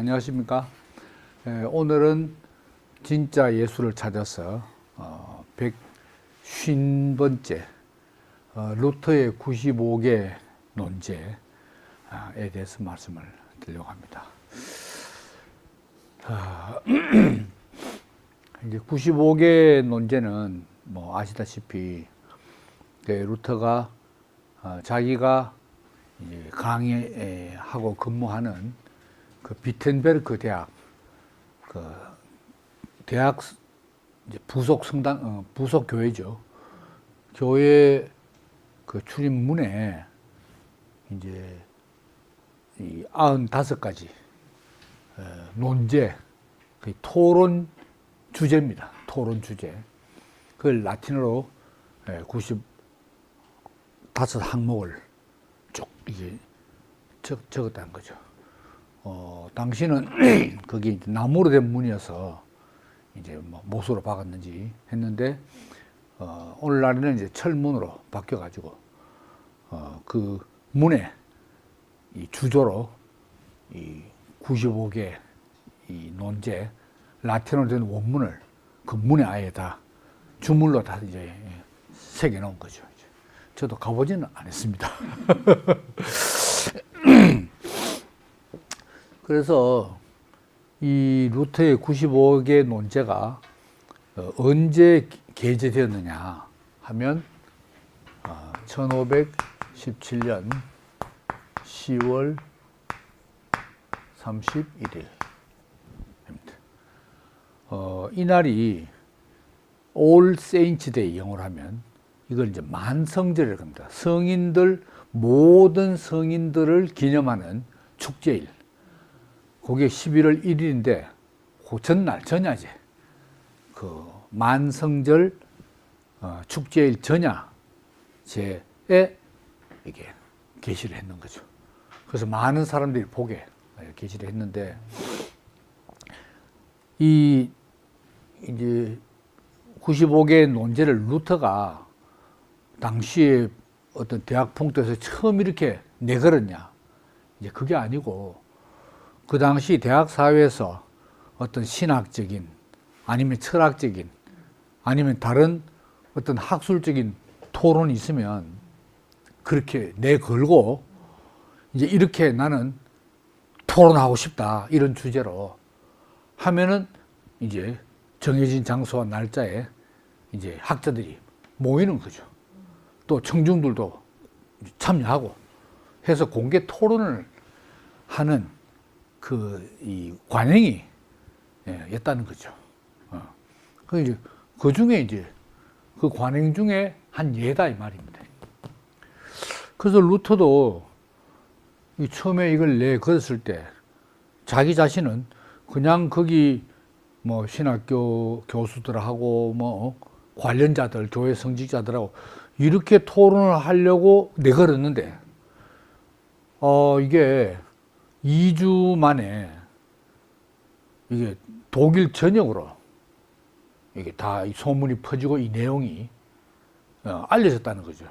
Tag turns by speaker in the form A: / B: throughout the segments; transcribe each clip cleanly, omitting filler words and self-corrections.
A: 안녕하십니까. 오늘은 진짜 예수를 찾아서 150번째 루터의 95개 논제에 대해서 말씀을 드리려고 합니다. 이제 95개 논제는 뭐 아시다시피 루터가 자기가 이제 강의하고 근무하는 그 비텐베르크 대학 대학 이제 부속 성당 부속 교회죠. 교회 그 출입문에 이제 이 95가지 논제, 토론 주제입니다. 토론 주제. 그걸 라틴어로 95항목을 쭉 이제 적었다는 거죠. 당시는 그게 이제 나무로 된 문이어서 이제 뭐 못으로 박았는지 했는데, 오늘날에는 이제 철문으로 바뀌어가지고, 그 문에 이 주조로 이 95개 이 논제, 라틴어로 된 원문을 그 문에 아예 다 주물로 다 이제 새겨 놓은 거죠. 저도 가보지는 않았습니다. 그래서 이 루터의 95개 논제가 언제 게재되었느냐 하면 1517년 10월 31일입니다. 이날이 All Saints Day 영어로 하면 이걸 이제 만성절이라고 합니다. 모든 성인들을 기념하는 축제일. 그게 11월 1일인데, 그 전야제. 그 만성절 축제일 전야제에 이게 게시를 했는 거죠. 그래서 많은 사람들이 보게 게시를 했는데, 이제 95개의 논제를 루터가 당시에 어떤 대학 풍토에서 처음 이렇게 내걸었냐? 이제 그게 아니고, 그 당시 대학 사회에서 어떤 신학적인, 아니면 철학적인, 아니면 다른 어떤 학술적인 토론이 있으면 그렇게 내걸고, 이제 이렇게 나는 토론하고 싶다, 이런 주제로 하면은 이제 정해진 장소와 날짜에 이제 학자들이 모이는 거죠. 또 청중들도 참여하고 해서 공개 토론을 하는 이 관행이 였다는 거죠. 그 중에 이제 그 관행 중에 한 예다 이 말입니다. 그래서 루터도 처음에 이걸 내걸었을 때 자기 자신은 그냥 거기 뭐 신학교 교수들하고 뭐 관련자들, 교회 성직자들하고 이렇게 토론을 하려고 내걸었는데, 이게 2주 만에 이게 독일 전역으로 이게 다 소문이 퍼지고 이 내용이 알려졌다는 거죠.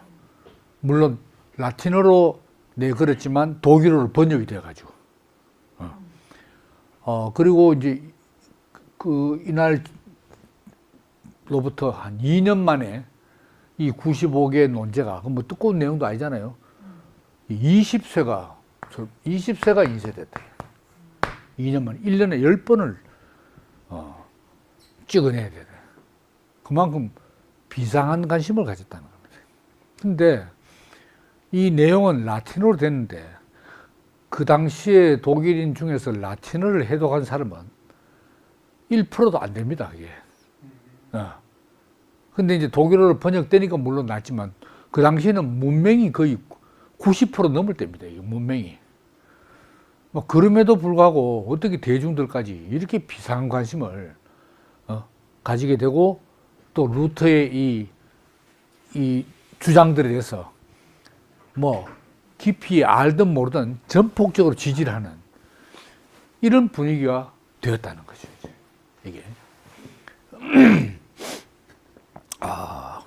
A: 물론 라틴어로 내걸었지만 독일어로 번역이 돼가지고, 그리고 이제 이날로부터 한 2년 만에 이 95개의 논제가, 뭐 두꺼운 내용도 아니잖아요. 20쇄가 인쇄됐다. 2년 만에 1년에 10번을 찍어내야 되네. 그만큼 비상한 관심을 가졌다는 겁니다. 근데 이 내용은 라틴어로 됐는데, 그 당시에 독일인 중에서 라틴어를 해독한 사람은 1%도 안 됩니다, 이게. 근데 이제 독일어로 번역되니까 물론 낫지만, 그 당시에는 문맹이 거의 90% 넘을 때입니다, 이 문맹이. 뭐, 그럼에도 불구하고 어떻게 대중들까지 이렇게 비상한 관심을 가지게 되고, 또 루터의 이 주장들에 대해서 뭐, 깊이 알든 모르든 전폭적으로 지지를 하는 이런 분위기가 되었다는 거죠, 이게.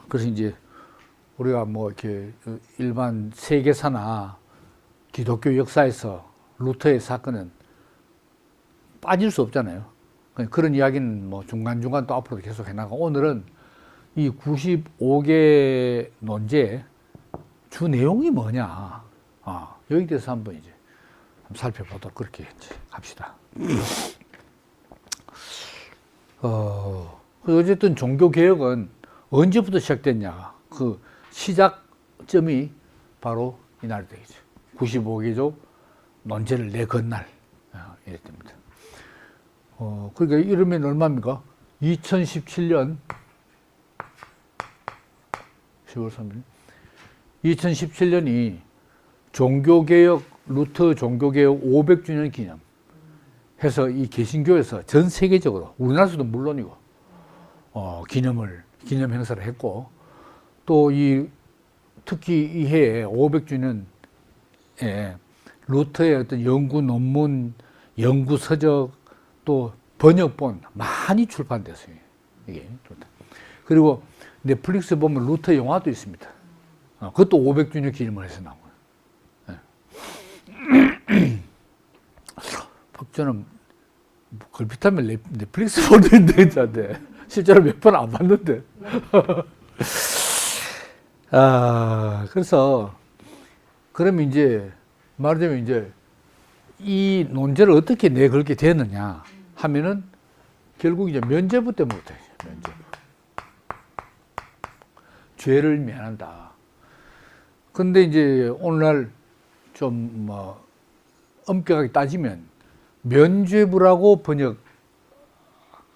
A: 그래서 이제 우리가 뭐 이렇게 일반 세계사나 기독교 역사에서 루터의 사건은 빠질 수 없잖아요. 그런 이야기는 뭐 중간중간 또 앞으로 계속 해나가고, 오늘은 이 95개 논제의 주 내용이 뭐냐. 여기 대해서 한번 이제 살펴보도록 그렇게 이제 합시다. 어쨌든 종교개혁은 언제부터 시작됐냐. 그 시작점이 바로 이날 되겠죠. 95개조 논제를 내건 날. 이랬답니다. 그러니까 이러면 얼마입니까? 2017년 10월 3일. 2017년이 루터 종교개혁 500주년 기념 해서 이 개신교에서 전 세계적으로, 우리나라에서도 물론이고, 기념 행사를 했고, 또 특히 이 해에 500주년에 루터의 어떤 연구 논문, 연구 서적, 또 번역본 많이 출판됐어요. 이게. 그리고 넷플릭스 보면 루터 영화도 있습니다. 그것도 500주년 기념을 해서 나온 거예요. 저는 걸핏하면 넷플릭스 보는 데인데 실제로 몇 번 안 봤는데. 그래서 그러면 이제 말하자면 이제 이 논제를 어떻게 내걸게 되느냐 하면은 결국 이제 면죄부 때문부터 면죄부. 죄를 면한다. 근데 이제 오늘날 좀 뭐 엄격하게 따지면 면죄부라고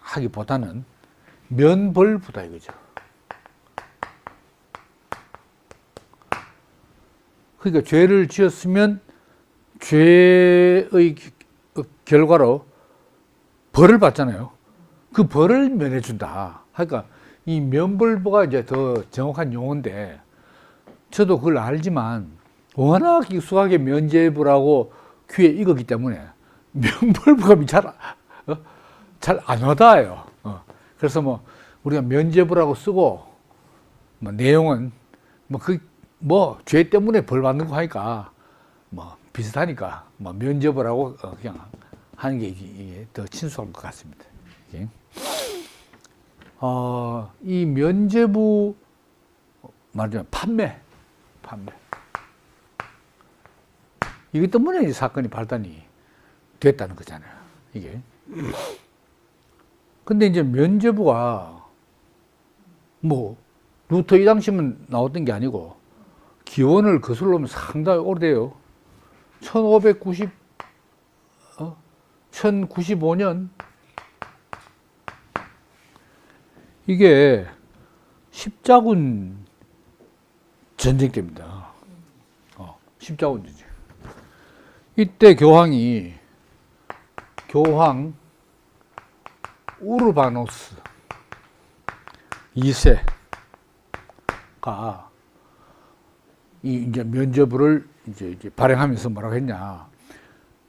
A: 번역하기보다는 면벌부다 이거죠. 그러니까 죄를 지었으면 죄의 결과로 벌을 받잖아요. 그 벌을 면해준다. 그러니까 이 면벌부가 이제 더 정확한 용어인데, 저도 그걸 알지만 워낙 익숙하게 면죄부라고 귀에 익었기 때문에 면벌부가 잘 안 와닿아요. 그래서 뭐 우리가 면죄부라고 쓰고, 뭐 내용은 죄 때문에 벌 받는 거 하니까 뭐 비슷하니까 뭐 면죄부라고 그냥 하는 게 더 친숙할 것 같습니다. 이 면죄부 말하자면 판매. 이것 때문에 이 사건이 발단이 됐다는 거잖아요. 이게. 근데 이제 면죄부가 뭐 루터 이 당시면 나왔던 게 아니고 기원을 거슬러 오면 상당히 오래돼요. 1095년 이게 십자군 전쟁 때입니다. 십자군 전쟁. 이때 교황 우르바노스 2세가 이제 면죄부를 이제 발행하면서 뭐라고 했냐.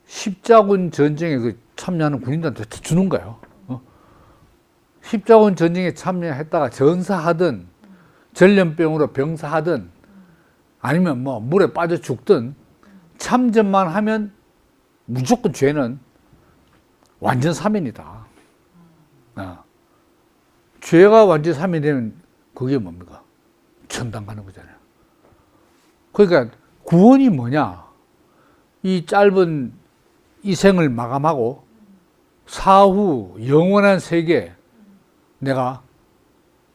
A: 십자군 전쟁에 참여하는 군인들한테 주는 거예요. 십자군 전쟁에 참여했다가 전사하든 전염병으로 병사하든 아니면 뭐 물에 빠져 죽든 참전만 하면 무조건 죄는 완전 사면이다. 죄가 완전 사면이 되면 그게 뭡니까? 천당 가는 거잖아요. 그러니까 구원이 뭐냐? 이 짧은 이 생을 마감하고 사후 영원한 세계 내가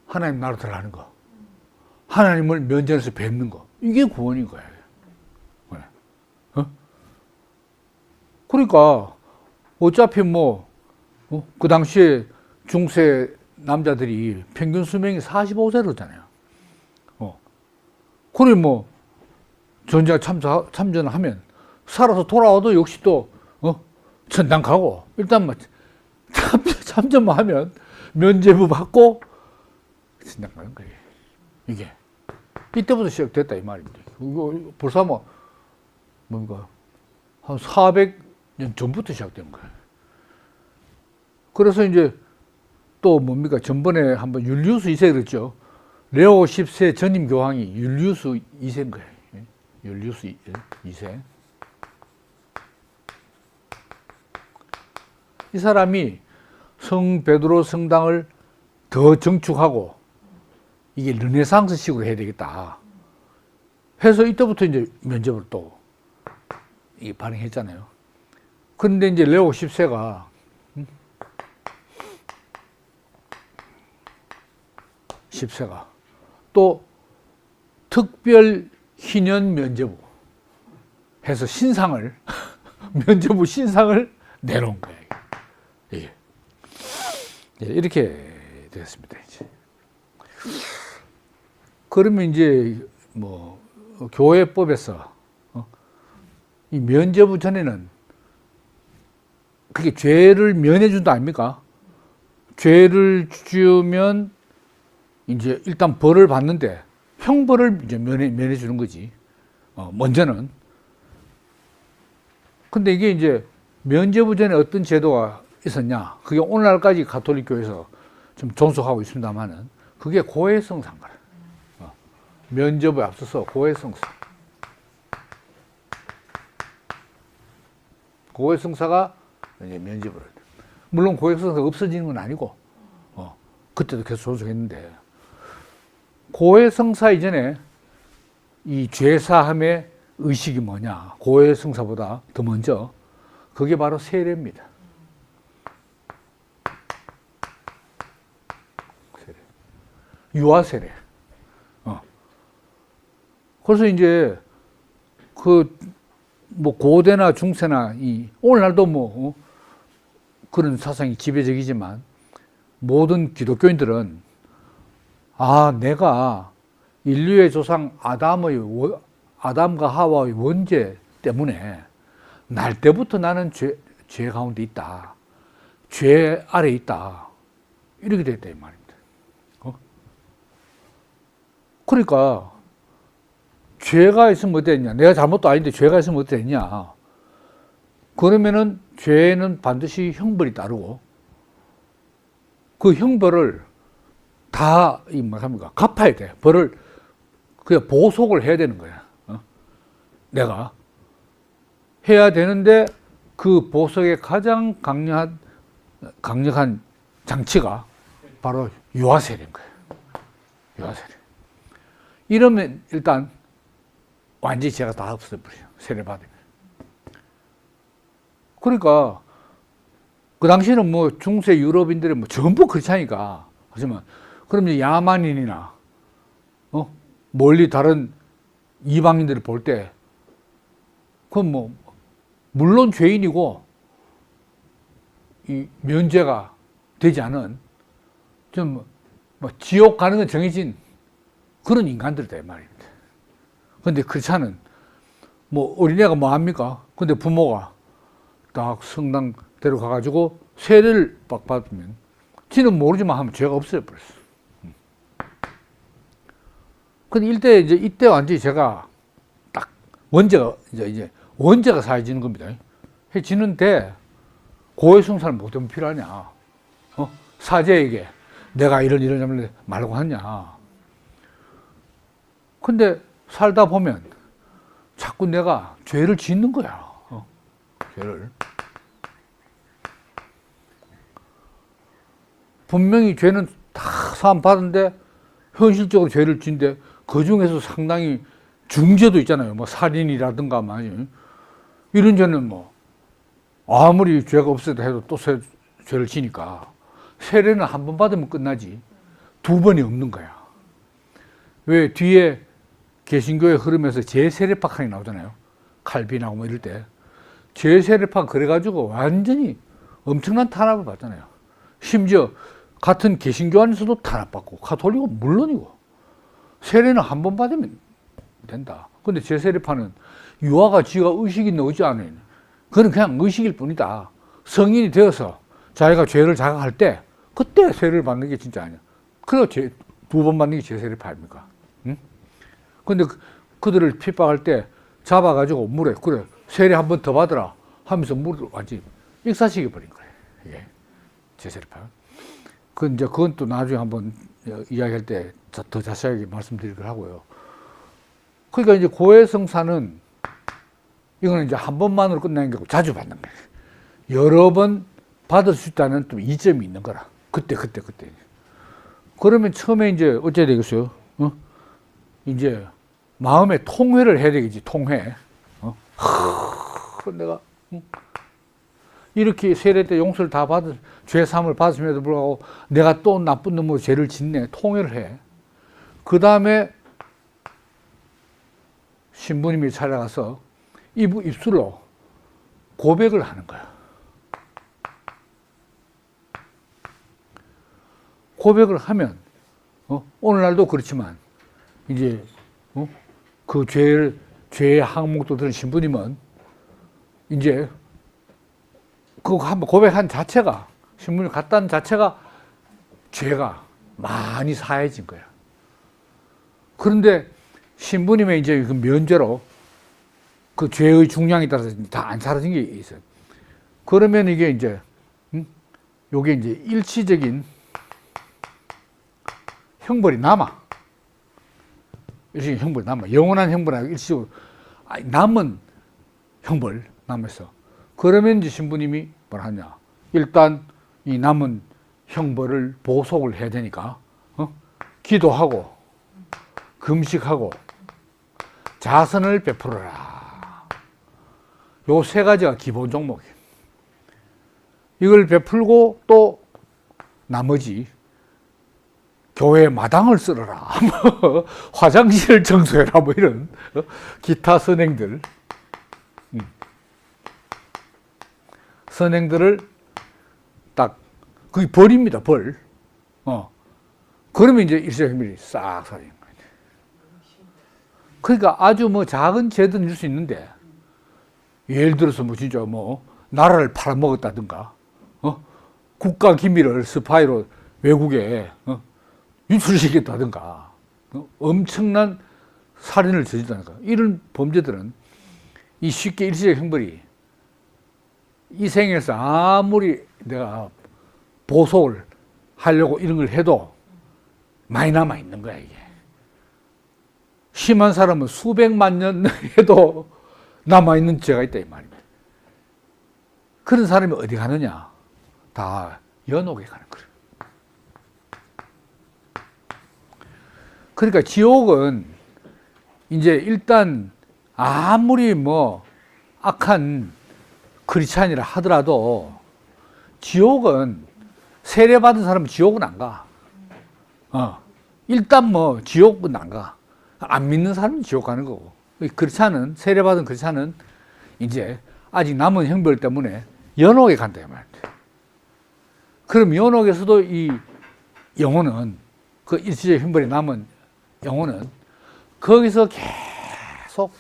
A: 하나님 나라로 들어가는 거, 하나님을 면전에서 뵙는 거, 이게 구원인 거예요. 그러니까 어차피 그 당시에 중세 남자들이 평균 수명이 45세로잖아요. 그래 전쟁에 참전하면 살아서 돌아와도 역시 또 천당 가고, 일단 참전만 하면 면죄부 받고 천당 가는 거예요. 이게 이때부터 시작됐다 이 말입니다. 이거 벌써 한 400년 전부터 시작된 거예요. 그래서 이제 또 전번에 한번 율리우스 2세 그랬죠. 레오 10세 전임 교황이 율리우스 2세인 거예요. 율리우스 2세. 이 사람이 성 베드로 성당을 더 정축하고 이게 르네상스식으로 해야 되겠다 해서 이때부터 이제 면접을 또 발행했잖아요. 그런데 이제 레오 10세가 또 특별 희년 면제부 해서 신상을 면제부 신상을 내놓은 거예요. 이게. 이렇게 되었습니다. 이제. 그러면 이제 뭐 교회법에서 이 면제부 전에는 그게 죄를 면해 준다 아닙니까? 죄를 지으면 이제 일단 벌을 받는데 형벌을 이제 면해 주는 거지. 먼저는. 근데 이게 이제 면제부 전에 어떤 제도가 있었냐? 그게 오늘날까지 가톨릭 교회에서 좀 존속하고 있습니다만은 그게 고해성사인 거예요. 면제부에 앞서서 고해성사. 고해성사가 이제 면제부를. 물론 고해성사가 없어지는 건 아니고, 그때도 계속 존속했는데, 고해성사 이전에 이 죄사함의 의식이 뭐냐? 고해성사보다 더 먼저, 그게 바로 세례입니다. 세례. 유아세례. 그래서 이제 뭐 고대나 중세나 오늘날도 뭐 그런 사상이 지배적이지만 모든 기독교인들은 내가 인류의 조상 아담과 하와의 원죄 때문에 날 때부터 나는 죄 가운데 있다. 죄 아래 있다. 이렇게 됐다 이 말입니다. 그러니까 죄가 있으면 어떻게 되냐? 내가 잘못도 아닌데 죄가 있으면 어떻게 되냐? 그러면은 죄는 반드시 형벌이 따르고 그 형벌을 다 갚아야 돼. 벌을 그냥 보속을 해야 되는 거야. 내가 해야 되는데 그 보석의 가장 강력한 장치가 바로 유아세례인 거예요. 유아세례. 이러면 일단 완전히 죄가 다 없어버려요. 세례받으면. 그러니까 그 당시에는 뭐 중세 유럽인들이 뭐 전부 그렇다니까. 하지만 그럼 야만인이나 멀리 다른 이방인들을 볼 때 그건 뭐 물론 죄인이고 이 면죄가 되지 않은 좀 뭐 지옥 가는 건 정해진 그런 인간들이다 이 말입니다. 근데 그렇지 않은 뭐 어린애가 뭐 합니까? 근데 부모가 딱 성당 데려가가지고 세례를 막 받으면 지는 모르지만 하면 죄가 없어져 버렸어. 근데 이때 완전히 제가 딱 원죄가 이제 원죄가 사해지는 겁니다. 해지는데 고해성사를 못하면 필요하냐? 사제에게 내가 이런 잘못 말고 하냐? 근데 살다 보면 자꾸 내가 죄를 짓는 거야. 죄를. 분명히 죄는 다 사함 받은데 현실적으로 죄를 짓는데 그 중에서 상당히 중죄도 있잖아요. 뭐 살인이라든가 이런 죄는 뭐 아무리 죄가 없어도 해도 또 죄를 지니까 세례는 한 번 받으면 끝나지 두 번이 없는 거야. 왜 뒤에 개신교의 흐름에서 제세례파칸이 나오잖아요. 칼빈하고 뭐 이럴 때 제세례파 그래가지고 완전히 엄청난 탄압을 받잖아요. 심지어 같은 개신교 안에서도 탄압받고 가톨릭은 물론이고 세례는 한 번 받으면 된다. 근데 제세례파는 유아가 지가 의식이 나오지 않으면 그건 그냥 의식일 뿐이다. 성인이 되어서 자기가 죄를 자각할 때 그때 세례를 받는 게 진짜 아니야. 그래 두 번 받는 게 제세례파 아닙니까? 응? 근데 그들을 핍박할 때 잡아가지고 물에 그래 세례 한 번 더 받으라 하면서 물을 완전히 익사시켜 버린 거예요. 이게 제세례파. 그건 또 나중에 한번 이야기할 때 더 자세하게 말씀드리기로 하고요. 그러니까 이제 고해성사는 이거는 이제 한 번만으로 끝나는 게 아니고 자주 받는 거예요. 여러 번 받을 수 있다는 또 이점이 있는 거라. 그때. 그러면 처음에 이제 어째야 되겠어요? 이제 마음의 통회를 해야 되겠지, 통회. 내가 이렇게 세례 때 용서를 다 받은, 죄 사함을 받았음에도 불구하고 내가 또 나쁜 놈으로 죄를 짓네. 통회를 해. 그 다음에 신부님이 찾아가서 입술로 고백을 하는 거야. 고백을 하면, 오늘날도 그렇지만, 이제, 그 죄의 항목도 들은 신부님은, 이제, 그거 한번 고백한 자체가, 신부님 갔다는 자체가 죄가 많이 사해진 거야. 그런데 신부님의 이제 그 면죄로 그 죄의 중량에 따라서 다 안 사라진 게 있어요. 그러면 이게 이제, 요게 이제 일시적인 형벌이 남아. 일시적인 형벌이 남아. 영원한 형벌이 아니고 일시적으로 남은 형벌 남았어. 그러면 이제 신부님이 뭘 하냐. 일단 이 남은 형벌을 보속을 해야 되니까, 기도하고, 금식하고, 자선을 베풀어라. 요 세 가지가 기본 종목이에요. 이걸 베풀고 또 나머지 교회 마당을 쓸어라. 화장실을 청소해라. 뭐 이런 기타 선행들. 선행들을 딱, 그게 벌입니다, 벌. 그러면 이제 일시적인 싹 사라지는 거예요. 그러니까 아주 뭐 작은 죄든 줄 수 있는데, 예를 들어서 뭐 진짜 뭐, 나라를 팔아먹었다든가, 국가 기밀을 스파이로 외국에, 유출시켰다든가, 엄청난 살인을 저지르다든가, 이런 범죄들은 이 쉽게 일시적 형벌이 이 생에서 아무리 내가 보석을 하려고 이런 걸 해도 많이 남아 있는 거야, 이게. 심한 사람은 수백만 년 해도 남아 있는 죄가 있다, 이 말입니다. 그런 사람이 어디 가느냐? 다 연옥에 가는 거예요. 그러니까 지옥은 이제 일단 아무리 뭐 악한 크리스찬이라 하더라도 지옥은 세례받은 사람은 지옥은 안 가. 일단 뭐 지옥은 안 가. 안 믿는 사람은 지옥 가는 거고. 크리스찬은, 세례받은 크리스찬은 이제 아직 남은 형벌 때문에 연옥에 간다, 이 말입니다. 그럼 연옥에서도 이 영혼은, 그 일시적 형벌이 남은 영혼은 거기서 계속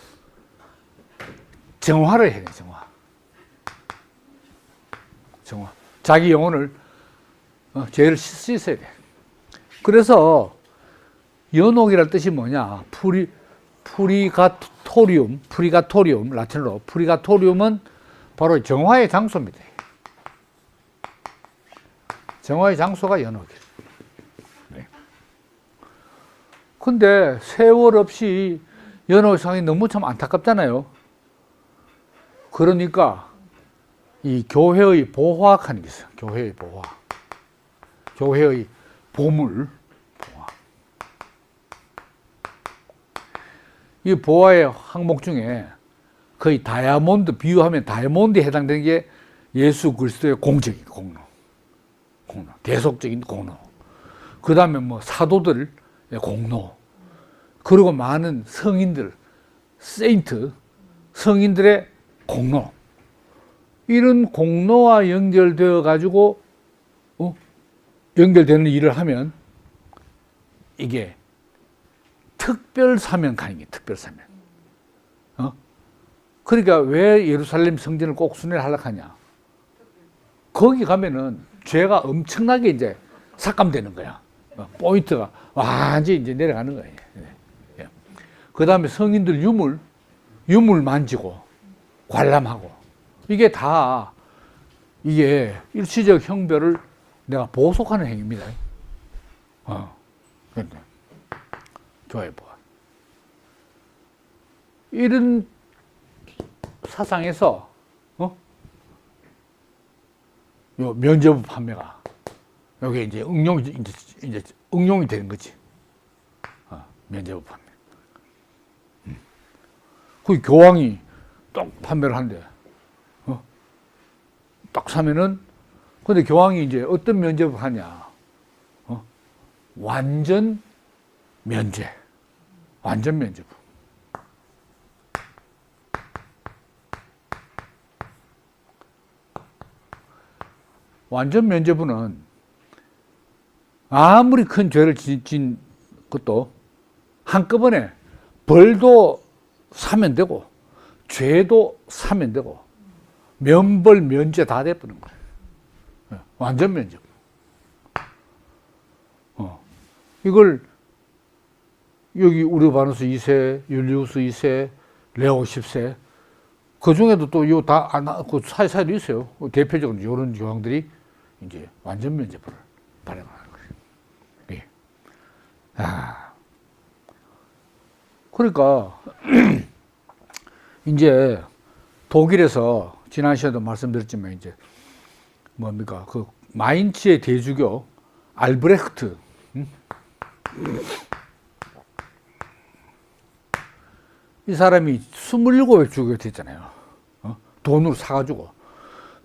A: 정화를 해야 돼, 정화. 자기 영혼을, 죄를 씻어야 돼. 그래서 연옥이라는 뜻이 뭐냐? 프리가토리움, 라틴어로. 프리가토리움은 바로 정화의 장소입니다. 정화의 장소가 연옥이에요. 네. 근데 세월 없이 연옥의 상황이 너무 참 안타깝잖아요. 그러니까 이 교회의 보화하는 게 있어요. 교회의 보화. 교회의 보물. 보화. 이 보화의 항목 중에 거의 다이아몬드, 비유하면 다이아몬드에 해당되는 게 예수 그리스도의 공적인 공로. 대속적인 공로. 그 다음에 뭐 사도들의 공로. 그리고 많은 성인들, 세인트, 성인들의 공로. 이런 공로와 연결되어 가지고 연결되는 일을 하면 이게 특별 사명 가는 게 특별 사명. 그러니까 왜 예루살렘 성전을 꼭 순회를 하려고 하냐? 거기 가면은 죄가 엄청나게 이제 삭감되는 거야. 포인트가 완전히 이제 내려가는 거예요. 그 다음에 성인들 유물 만지고 관람하고 이게 다 이게 일시적 형벌을 내가 보속하는 행위입니다. 교회 보아. 이런 사상에서 요 면제부 판매가 여기 이제 이제 응용이 되는 거지. 면제부 판매. 그 교황이 딱 판매를 한대. 딱 사면은 근데 교황이 이제 어떤 면제부 하냐? 완전 면제. 완전 면제부. 완전 면제부는 아무리 큰 죄를 진 것도 한꺼번에 벌도 사면 되고 죄도 사면 되고 면벌 면제 다 돼버리는 거예요. 완전 면제부. 이걸 여기 우르바누스 2세, 율리우스 2세, 레오 10세 그 중에도 또 요 다 그 사이사이도 있어요. 대표적으로 이런 교황들이 이제 완전 면제부를 발행하는 거예요. 예. 그러니까 이제 독일에서 지난 시간에도 말씀드렸지만 이제 뭡니까 그 마인츠의 대주교 알브레흐트 이 사람이 27의 주교가 됐잖아요. 돈으로 사가지고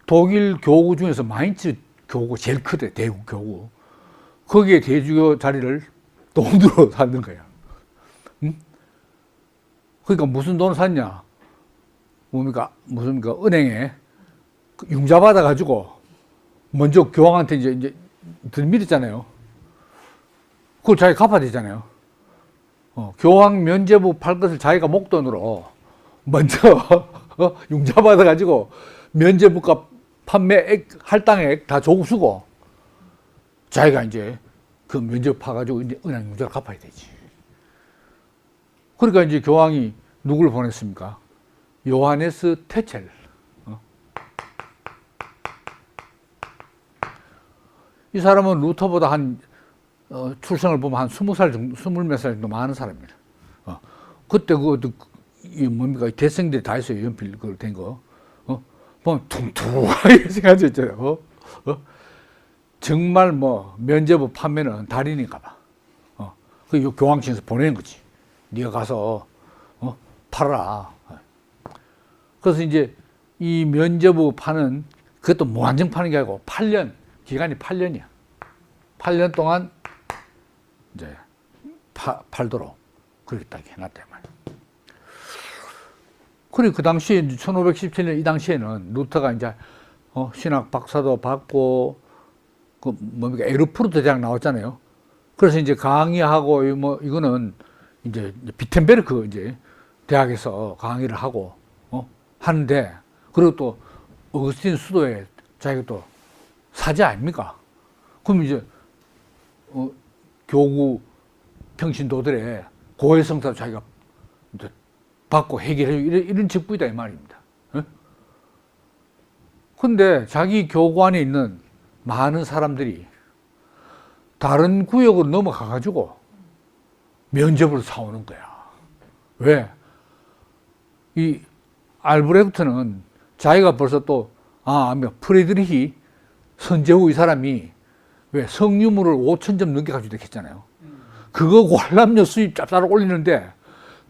A: 독일 교구 중에서 마인츠 교구 제일 크대. 대구 교구 거기에 대주교 자리를 돈으로 샀는 거야. 그러니까 무슨 돈을 샀냐? 뭡니까? 은행에 융자 받아가지고 먼저 교황한테 이제 들밀었잖아요. 그걸 자기 갚아야 되잖아요. 교황 면제부 팔 것을 자기가 목돈으로 먼저 융자 받아가지고 면제부가 판매액, 할당액 다 조금 쓰고 자기가 이제 그 면제부 파가지고 이제 은행 융자를 갚아야 되지. 그러니까 이제 교황이 누구를 보냈습니까? 요하네스 테첼. 이 사람은 루터보다 출생을 보면 한 20살 정도, 20몇 살 정도 많은 사람입니다. 그때 뭡니까? 대생들이 다 있어요. 연필 그걸 된 거. 보면 퉁퉁하게 생겨져 있잖아요. 정말 면제부 판매는 달인인가 봐. 그 교황청에서 보내는 거지. 네가 가서, 팔아라. 그래서 이제 이 면제부 파는 그것도 무한정 파는 게 아니고 8년, 기간이 8년이야. 8년 동안 이제 팔도록 그렇게 딱 해놨단 말이야. 그리고 그 당시에 1517년 이 당시에는 루터가 이제 신학 박사도 받고 그 뭡니까 에르푸르트 대학 나왔잖아요. 그래서 이제 강의하고 이거는 이제 비텐베르크 이제 대학에서 강의를 하고 하는데 그리고 또 어거스틴 수도에 자기가 또 사제 아닙니까? 그럼 이제 교구 평신도들의 고해성사 자기가 이제 받고 해결해 이런 직분이다 이 말입니다. 근데 자기 교구 안에 있는 많은 사람들이 다른 구역으로 넘어가 가지고 면접을 사오는 거야. 왜? 이 알브레흐트는 자기가 벌써 또 프리드리히 선제후 이 사람이 왜 석유물을 5,000점 넘게 가지고 했잖아요. 그거 관람료 수입 짭짤 올리는데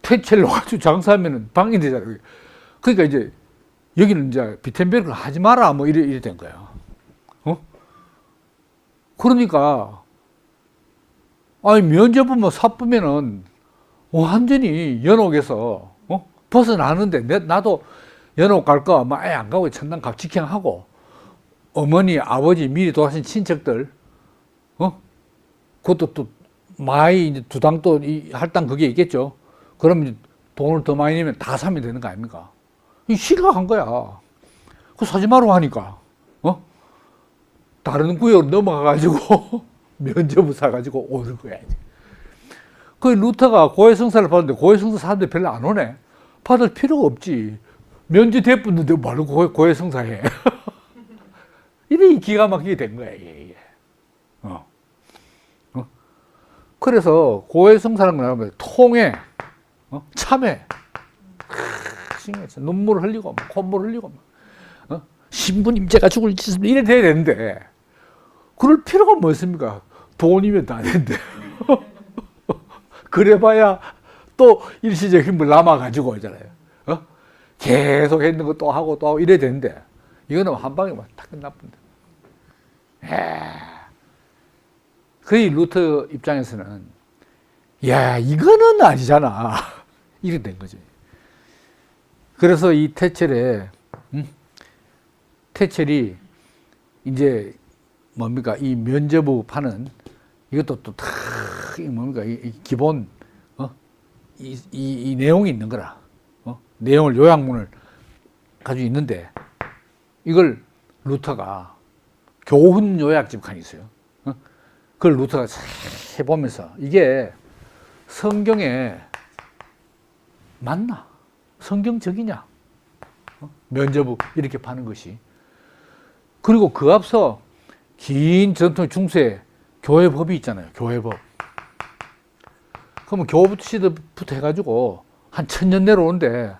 A: 퇴체를 가지고 장사하면 방해되잖아요. 그러니까 이제 여기는 이제 비텐베르크를 하지 마라 이래 된 거야. 그러니까 면제부 사쁘면은 완전히 연옥에서 벗어나는데 나도 연옥 갈까 아예 안 가고 천당 갑직행하고 어머니 아버지 미리 돌아가신 친척들 그것도 또 많이 이제 두당 또 이 할당 그게 있겠죠. 그러면 돈을 더 많이 내면 다 사면 되는 거 아닙니까? 심각한 거야. 그 사지 말라고 하니까 다른 구역으로 넘어가가지고 면제부 사가지고 오는 거야. 그 루터가 고해성사를 받는데 고해성사 사람들이 별로 안 오네. 받을 필요가 없지. 면제 대뿐인데 말로 고해성사해. 이래 기가 막히게 된 거야 이게. 그래서 고해성사라는 걸 하면 통해, 참회, 눈물을 흘리고 콧물 흘리고 신부님 제가 죽을 짓을 이래 돼야 되는데 그럴 필요가 뭐 있습니까? 돈이면 다 되는데 그래봐야 또 일시적 힘을 남아가지고 있잖아요. 계속 했는 거 또 하고 또 하고 이래야 되는데 이거는 한 방에 딱 끝나버린다. 그의 루터 입장에서는 야 이거는 아니잖아 이렇게 된 거지. 그래서 이 태첼이 이제 뭡니까 이 면죄부 파는 이것도 또 다 뭡니까 이 기본 이 내용이 있는 거라. 내용을 요약문을 가지고 있는데 이걸 루터가 교훈 요약집 칸이 있어요. 그걸 루터가 해보면서 이게 성경에 맞나? 성경적이냐? 면죄부 이렇게 파는 것이. 그리고 그 앞서 긴 전통 중세 교회법이 있잖아요. 교회법. 그러면 교부터 시대부터 해가지고 한 1000년 내려오는데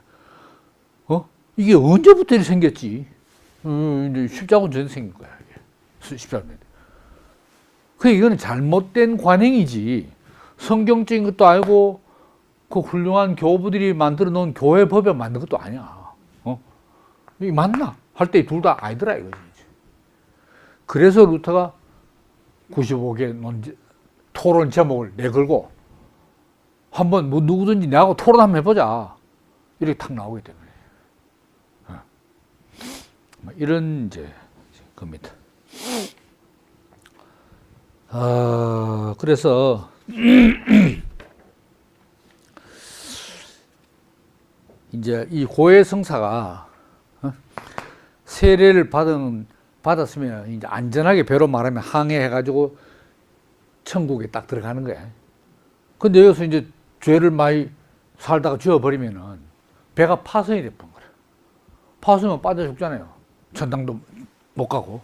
A: 이게 언제부터 이렇게 생겼지? 이제 십자군 전에 생긴 거야. 이게. 십자군. 그러니까 이거는 잘못된 관행이지. 성경적인 것도 아니고 그 훌륭한 교부들이 만들어 놓은 교회법에 만든 것도 아니야. 이게 맞나? 할 때 둘 다 아니더라 이거지. 그래서 루터가 95개 토론 제목을 내걸고 한번 뭐 누구든지 내하고 토론 한번 해보자. 이렇게 탁 나오게 되는 거예요. 이런 이제 겁니다. 그래서 이제 이 고해 성사가 세례를 받았으면 이제 안전하게 배로 말하면 항해해가지고 천국에 딱 들어가는 거야. 근데 여기서 이제 죄를 많이 살다가 지워버리면은 배가 파손이 돼버린 거야. 파손이면 빠져 죽잖아요. 천당도 못 가고.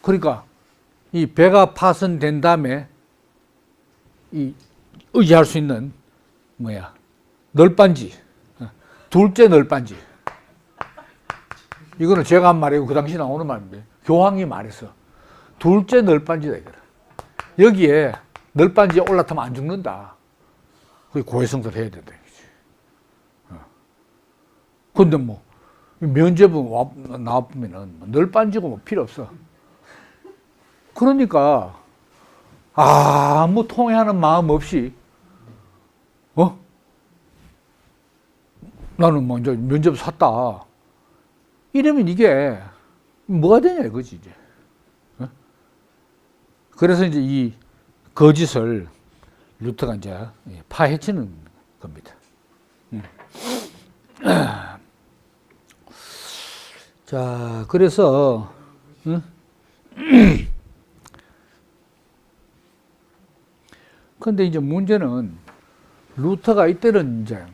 A: 그러니까 이 배가 파손된 다음에 이 의지할 수 있는 널빤지, 둘째 널빤지. 이거는 제가 한 말이고 그 당시 나오는 말인데 교황이 말했어. 둘째 널빤지다 이거라. 여기에 널빤지에 올라타면 안 죽는다. 그게 고해성사를 해야 된다. 근데 뭐 면죄부 나와보면은 널빤지고 뭐 필요 없어. 그러니까 아무 통회하는 마음 없이 나는 뭐 이제 면죄부 샀다. 이러면 이게 뭐가 되냐 이거지 이제. 그래서 이제 이 거짓을 루터가 이제 파헤치는 겁니다. 자, 그래서 근데 이제 문제는 루터가 이때는 이제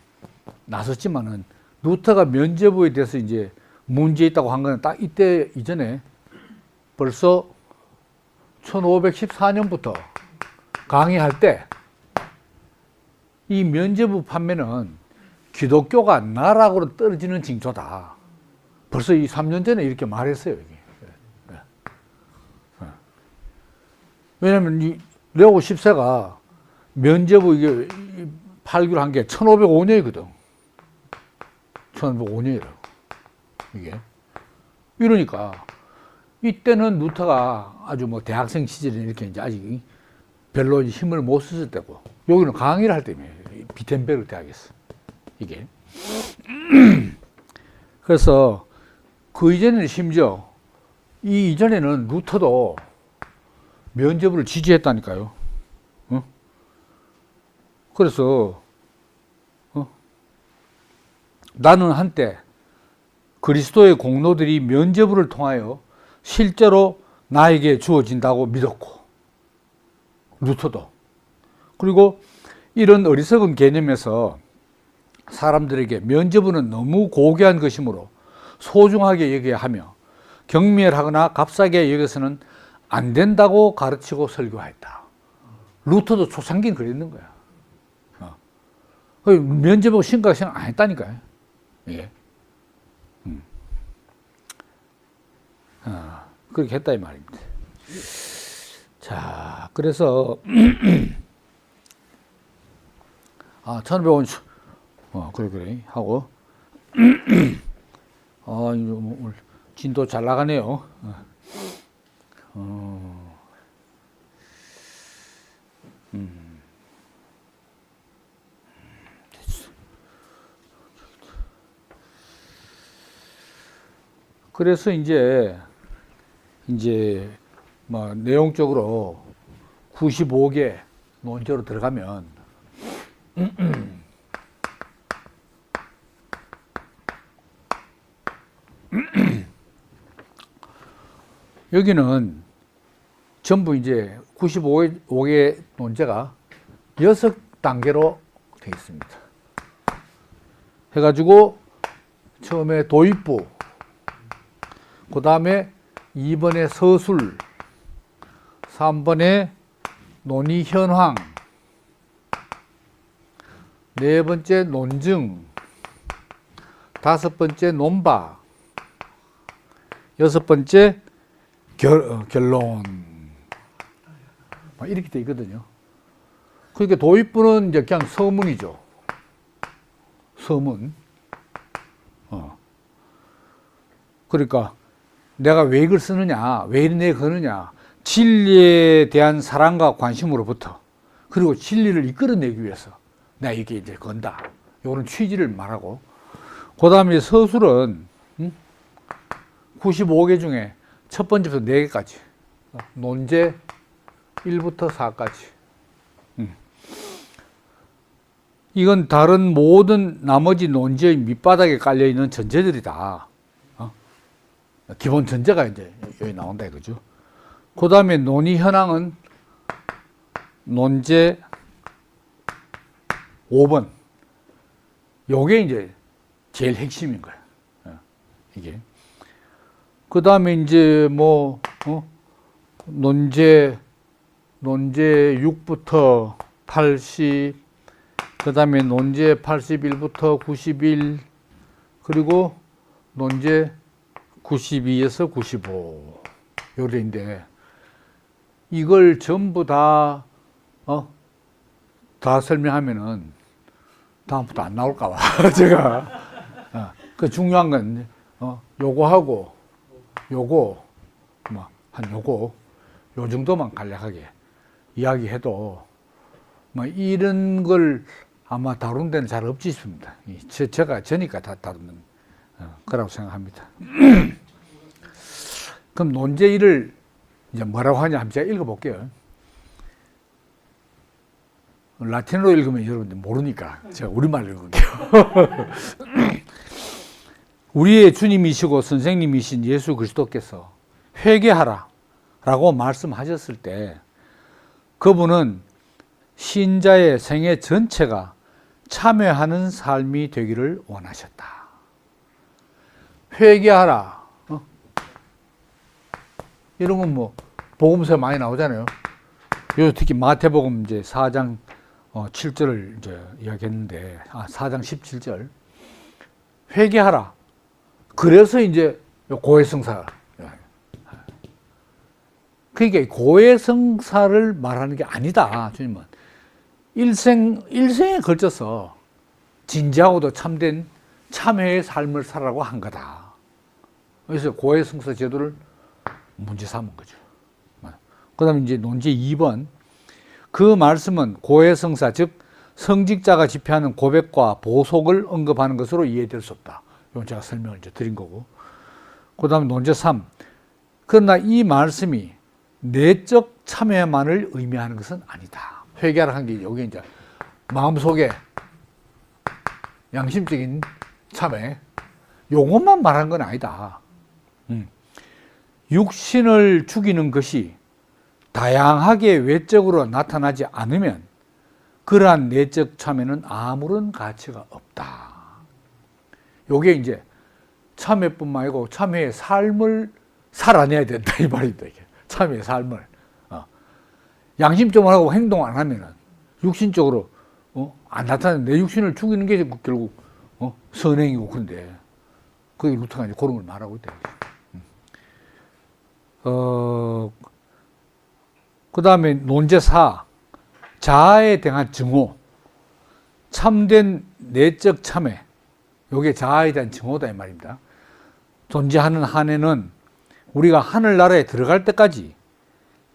A: 나섰지만은 루터가 면죄부에 대해서 이제 문제 있다고 한 거는 딱 이때 이전에 벌써 1514년부터 강의할 때 이 면죄부 판매는 기독교가 나락으로 떨어지는 징조다. 벌써 이 3년 전에 이렇게 말했어요. 이게. 왜냐하면 이 레오 10세가 면죄부 이게 발굴한 게 1505년이거든. 1505년이라고. 이게. 이러니까 이때는 루터가 아주 뭐 대학생 시절에 이렇게 이제 아직 별로 힘을 못 썼을 때고 여기는 강의를 할 때문에 비텐베르 대학에서 이게. 그래서 그 이전에는 심지어 이 이전에는 루터도 면죄부를 지지했다니까요. 그래서 나는 한때 그리스도의 공로들이 면죄부를 통하여 실제로 나에게 주어진다고 믿었고 루터도. 그리고 이런 어리석은 개념에서 사람들에게 면죄부는 너무 고귀한 것이므로 소중하게 여겨야 하며 경멸하거나 값싸게 여겨서는 안 된다고 가르치고 설교했다. 루터도 초창기는 그랬는 거야. 면죄부 심각하게 생각 안 했다니까요. 예. 그렇게 했다 이 말입니다. 자, 그래서 1500원 그래 하고 이제 오늘 진도 잘 나가네요. 됐어. 그래서 이제 뭐 내용적으로 95개 논제로 들어가면 여기는 전부 이제 95개 논제가 6단계로 되어 있습니다. 해가지고 처음에 도입부, 그 다음에 2번에 서술, 3번에 논의 현황, 4번째 논증, 5번째 논박, 6번째 결론. 이렇게 돼 있거든요. 그러니까 도입부는 이제 그냥 서문이죠. 서문. 그러니까 내가 왜 이걸 쓰느냐, 왜 내가 거느냐, 진리에 대한 사랑과 관심으로부터, 그리고 진리를 이끌어내기 위해서 내가 이게 이제 건다. 이런 취지를 말하고, 그 다음에 서술은 95개 중에 첫 번째부터 4개까지, 논제 1부터 4까지. 이건 다른 모든 나머지 논제의 밑바닥에 깔려있는 전제들이다. 기본 전제가 이제 여기 나온다 이거죠. 그 다음에 논의 현황은 논제 5번. 요게 이제 제일 핵심인 거예요. 이게. 그 다음에 이제 뭐, 논제 6부터 80, 그 다음에 논제 81부터 91, 그리고 논제 92에서 95. 요래인데, 이걸 전부 다 설명하면은 다음부터 안 나올까봐. 제가. 그 중요한 건, 요거하고, 요거, 요 정도만 간략하게 이야기해도, 이런 걸 아마 다룬 데는 잘 없지 싶습니다. 저니까 다 다루는 거라고 생각합니다. 그럼 논제 1을 이제 뭐라고 하냐 한번 제가 읽어볼게요. 라틴어로 읽으면 여러분들 모르니까 제가 우리말로 읽을게요. 우리의 주님이시고 선생님이신 예수 그리스도께서 회개하라 라고 말씀하셨을 때 그분은 신자의 생애 전체가 참여하는 삶이 되기를 원하셨다. 회개하라. 이런 건 뭐 복음서에 많이 나오잖아요. 요 특히 마태복음 이제 4장 7절을 이제 이야기했는데 4장 17절 회개하라. 그래서 이제 고해성사. 그러니까 고해성사를 말하는 게 아니다. 주님은 일생에 걸쳐서 진지하고도 참된 참회의 삶을 살라고 한 거다. 그래서 고해성사 제도를 문제 삼은 거죠. 그 다음에 이제 논제 2번. 그 말씀은 고해성사, 즉, 성직자가 집회하는 고백과 보속을 언급하는 것으로 이해될 수 없다. 이건 제가 설명을 이제 드린 거고. 그 다음에 논제 3. 그러나 이 말씀이 내적 참회만을 의미하는 것은 아니다. 회개하라 한 게 여기 이제 마음속에 양심적인 참회, 요것만 말한 건 아니다. 육신을 죽이는 것이 다양하게 외적으로 나타나지 않으면 그러한 내적 참회는 아무런 가치가 없다. 요게 이제 참회뿐만 아니고 참회의 삶을 살아내야 된다 이 말입니다. 이게. 참회의 삶을 양심적으로 하고 행동 안 하면은 육신적으로 안 나타나는 내 육신을 죽이는 게 결국 선행이고 그런데 그게 루트가 이제 그런 걸 말하고 있다. 그 다음에 논제 4. 자아에 대한 증오. 참된 내적 참회. 요게 자아에 대한 증오다 이 말입니다. 존재하는 한에는 우리가 하늘나라에 들어갈 때까지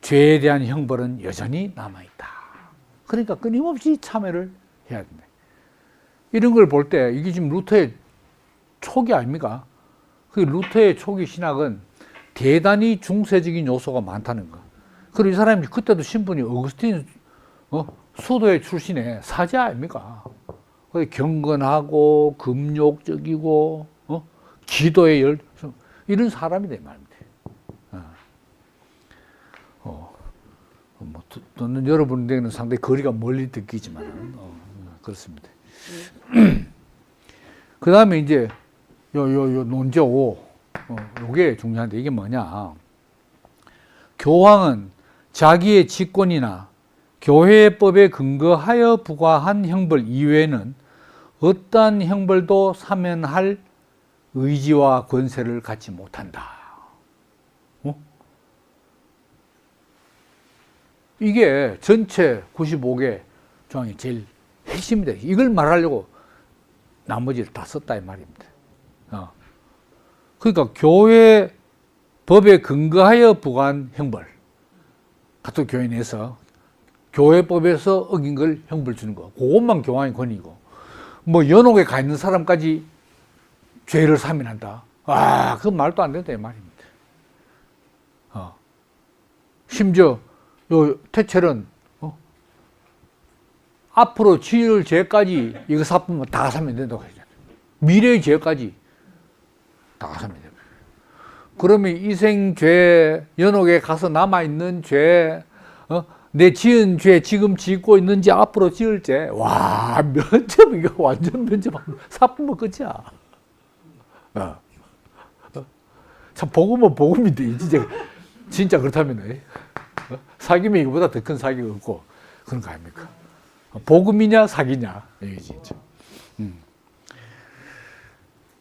A: 죄에 대한 형벌은 여전히 남아있다. 그러니까 끊임없이 참회를 해야 된다. 이런 걸 볼 때 이게 지금 루터의 초기 아닙니까? 그 루터의 초기 신학은 대단히 중세적인 요소가 많다는 거. 그리고 이 사람이 그때도 신분이 어거스틴 수도의 출신의 사자 아닙니까? 경건하고 금욕적이고 기도에 이런 사람이다 이 말입니다. 뭐 듣는 여러분들에게는 상당히 거리가 멀리 듣기지만 그렇습니다. 그 다음에 이제 요 논제 5 요게 중요한데 이게 뭐냐? 교황은 자기의 직권이나 교회법에 근거하여 부과한 형벌 이외에는 어떠한 형벌도 사면할 의지와 권세를 갖지 못한다. 이게 전체 95개 조항이 제일 핵심이다. 이걸 말하려고 나머지를 다 썼다 이 말입니다. 그러니까 교회 법에 근거하여 부과한 형벌, 가톨 교회 내에서 교회법에서 어긴 걸 형벌 주는 거, 그것만 교황의 권위고, 뭐 연옥에 가 있는 사람까지 죄를 사면한다. 그건 말도 안 된다 이 말입니다. 심지어 요 태첼은 앞으로 지을 죄까지 이거 사면 다 사면 된다고 하잖아요. 미래의 죄까지 다 사면 됩니다. 그러면 이생죄, 연옥에 가서 남아있는 죄, 내 지은 죄 지금 짓고 있는지 앞으로 지을 죄, 면접, 이거 완전 면접하면 사품은 끝이야. 참, 복음은 복음인데, 진짜 그렇다면, 사기면 이거보다 더 큰 사기가 없고, 그런 거 아닙니까? 복음이냐, 사기냐, 이게 진짜.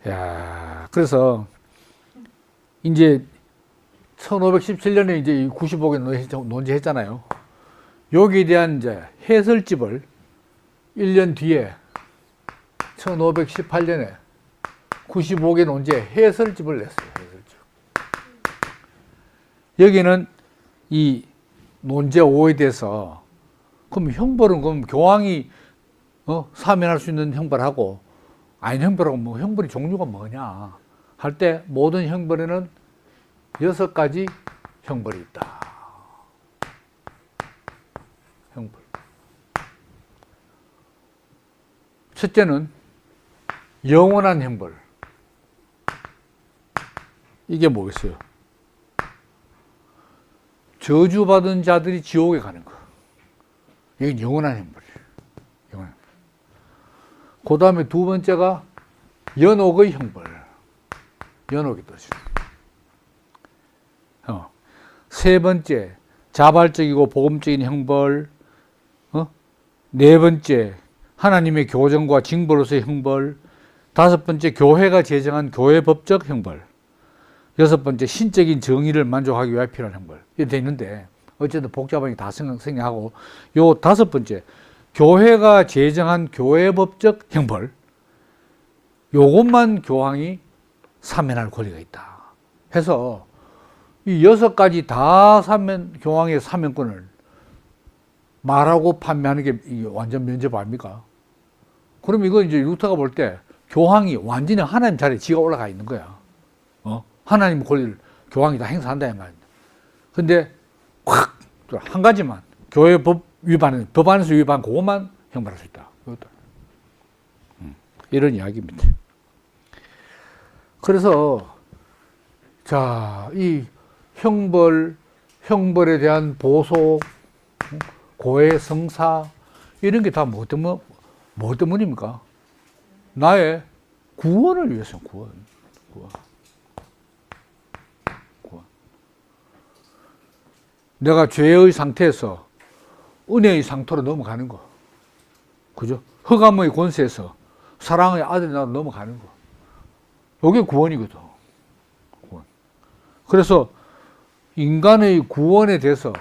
A: 야, 그래서, 이제, 1517년에 이제 95개 논제했잖아요. 여기에 대한 이제 해설집을 1년 뒤에 1518년에 95개 논제 해설집을 냈어요. 해설집. 여기는 이 논제 5에 대해서 그럼 형벌은 그럼 교황이 사면할 수 있는 형벌하고 아닌 형벌하고 뭐 형벌의 종류가 뭐냐 할 때 모든 형벌에는 6가지 형벌이 있다. 형벌. 첫째는 영원한 형벌. 이게 뭐겠어요? 저주받은 자들이 지옥에 가는 거. 이건 영원한 형벌이에요. 영원한. 그 다음에 두 번째가 연옥의 형벌. 연옥이 떠지는. 세 번째, 자발적이고 복음적인 형벌. 네 번째, 하나님의 교정과 징벌로서의 형벌. 다섯 번째, 교회가 제정한 교회법적 형벌. 여섯 번째, 신적인 정의를 만족하기 위해 필요한 형벌. 이렇게 돼 있는데, 어쨌든 복잡하게 다 생략하고, 요 다섯 번째, 교회가 제정한 교회법적 형벌. 요것만 교황이 사면할 권리가 있다. 해서, 이 6가지 다 교황의 사면권을 말하고 판매하는 게 이게 완전 면접 아닙니까? 그럼 이거 이제 루터가 볼 때 교황이 완전히 하나님 자리에 지가 올라가 있는 거야. 하나님 권리를 교황이 다 행사한다 이 말입니다. 근데 확 한 가지만 교회 법 위반은 법 안에서 위반 그것만 형벌할 수 있다. 이런 이야기입니다. 그래서 자, 이 형벌에 대한 보소, 고해 성사 이런 게 다 뭐 때문입니까? 나의 구원을 위해서 구원. 내가 죄의 상태에서 은혜의 상태로 넘어가는 거. 그죠? 흑암의 권세에서 사랑의 아들이 나로 넘어가는 거. 이게 구원이거든. 구원. 그래서 인간의 구원에 대해서,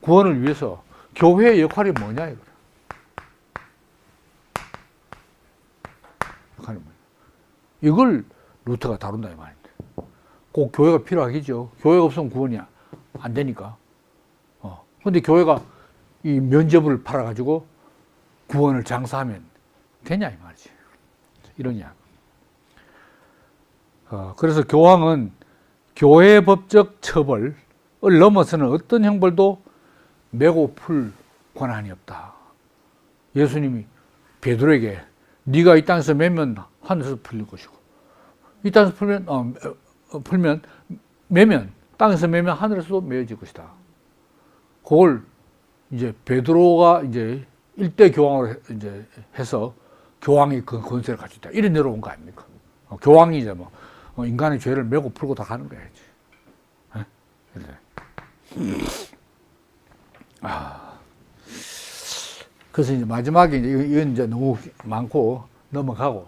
A: 구원을 위해서 교회의 역할이 뭐냐 이거야. 역할이 뭐냐. 이걸 루터가 다룬다 이 말인데. 꼭 교회가 필요하겠죠. 교회가 없으면 구원이 안 되니까. 근데 교회가 이 면죄부를 팔아가지고 구원을 장사하면 되냐 이 말이지. 이런 이야기. 그래서 교황은 교회 법적 처벌을 넘어서는 어떤 형벌도 메고 풀 권한이 없다. 예수님이 베드로에게 네가 이 땅에서 매면 하늘에서 풀릴 것이고, 이 땅에서 매면 땅에서 매면 하늘에서도 매어질 것이다. 그걸 이제 베드로가 이제 일대 교황으로 이제 해서 교황이 그 권세를 가졌다. 이런 내로 온 거 아닙니까? 교황이 이제 뭐 인간의 죄를 메고 풀고 다 가는 거야지. 그래서 이제 마지막에 이건 이제 너무 많고 넘어가고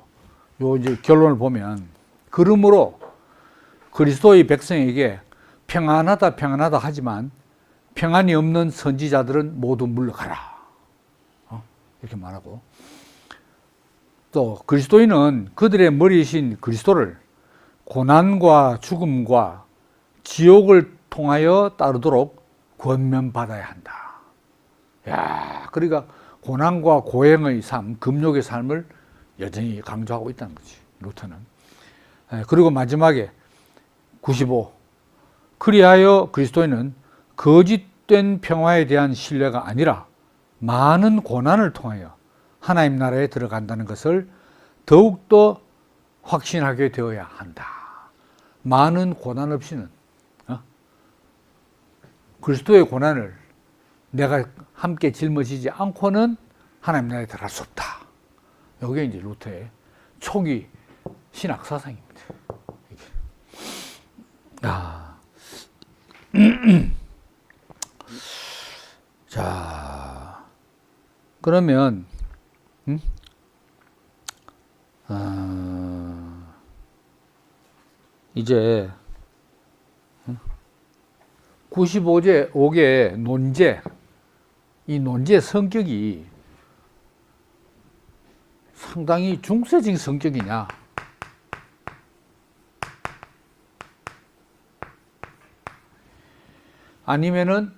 A: 요 이제 결론을 보면, 그러므로 그리스도의 백성에게 평안하다 하지만 평안이 없는 선지자들은 모두 물러가라. 이렇게 말하고, 또 그리스도인은 그들의 머리이신 그리스도를 고난과 죽음과 지옥을 통하여 따르도록 권면받아야 한다. 야, 그러니까 고난과 고행의 삶, 금욕의 삶을 여전히 강조하고 있다는 거지, 루터는. 그리고 마지막에 95. 그리하여 그리스도인은 거짓된 평화에 대한 신뢰가 아니라 많은 고난을 통하여 하나님 나라에 들어간다는 것을 더욱더 확신하게 되어야 한다. 많은 고난 없이는, 그리스도의 고난을 내가 함께 짊어지지 않고는 하나님 나라에 들어갈 수 없다. 이게 이제 루터의 초기 신학 사상입니다. 자, 그러면 이제 95개의 논제, 이 논제의 성격이 상당히 중세적인 성격이냐, 아니면은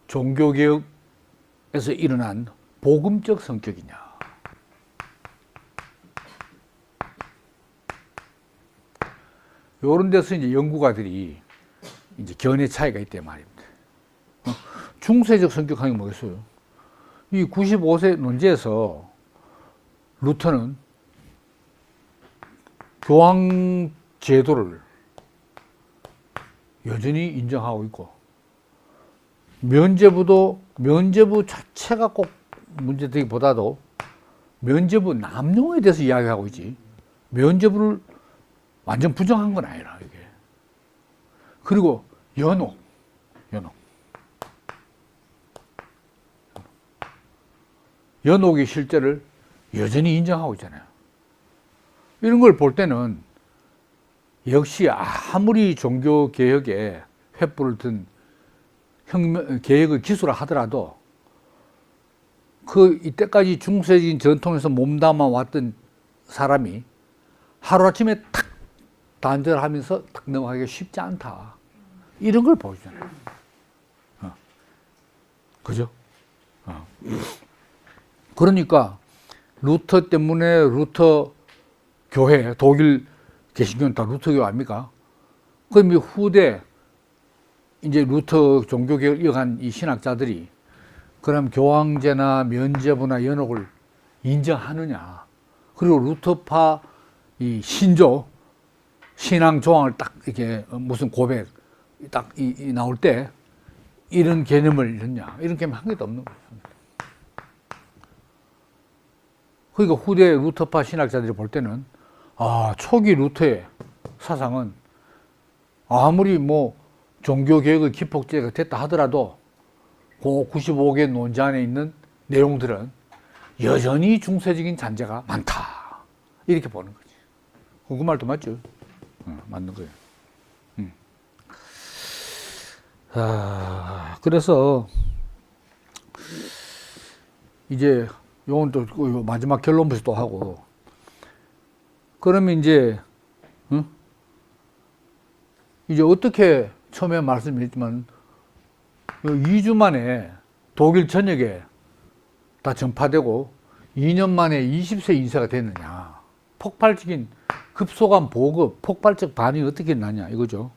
A: 종교개혁에서 일어난 복음적 성격이냐. 요런 데서 이제 연구가들이 이제 견해 차이가 있단 말입니다. 중세적 성격하는 게 뭐겠어요? 이 95세 논제에서 루터는 교황 제도를 여전히 인정하고 있고, 면죄부 자체가 꼭 문제되기보다도 면죄부 남용에 대해서 이야기하고 있지, 면죄부를 완전 부정한 건 아니라 이게. 그리고 연옥의 실제를 여전히 인정하고 있잖아요. 이런 걸 볼 때는 역시 아무리 종교개혁에 횃불을 든 개혁의 기술을 하더라도 그 이때까지 중세적인 전통에서 몸담아 왔던 사람이 하루아침에 탁 단절하면서 탁 넘어가기가 쉽지 않다. 이런 걸 보여주잖아요. 그죠? 그러니까 루터 때문에 루터 교회, 독일 개신교는 다 루터교 아닙니까? 그럼 후대 이제 루터 종교개혁을 이어간 이 신학자들이 그럼 교황제나 면죄부나 연옥을 인정하느냐? 그리고 루터파 이 신조, 신앙 조항을 딱 이렇게 무슨 고백 딱 나올 때 이런 개념을 잃었냐? 이런 개념 한 개도 없는 거예요. 그러니까 후대 루터파 신학자들이 볼 때는 초기 루터의 사상은 아무리 뭐 종교개혁의 기폭제가 됐다 하더라도 그 95개 논제 안에 있는 내용들은 여전히 중세적인 잔재가 많다. 이렇게 보는 거지. 그 말도 맞죠? 맞는 거예요. 그래서 이제 요건 또 마지막 결론부터 또 하고, 그러면 이제 이제 어떻게 처음에 말씀드렸지만 2주 만에 독일 전역에 다 전파되고 2년 만에 20세 인사가 됐느냐, 폭발적인 급속한 보급, 폭발적 반응이 어떻게 나냐 이거죠.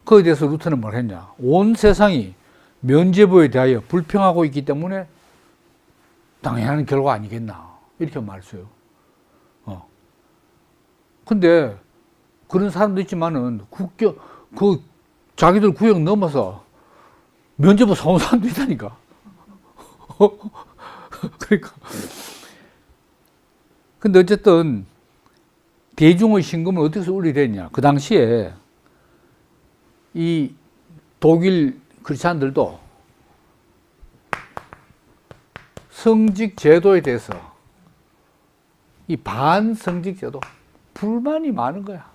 A: 거기에 대해서 루터는 뭘 했냐, 온 세상이 면죄부에 대하여 불평하고 있기 때문에 당연한 결과 아니겠나 이렇게 말했어요. 근데 그런 사람도 있지만은 자기들 구역 넘어서 면죄부 사온 사람도 있다니까. 그러니까. 근데 어쨌든 대중의 신금을 어떻게 올리랬냐. 그 당시에 이 독일 크리스찬들도 성직 제도에 대해서, 이 반성직 제도 불만이 많은 거야.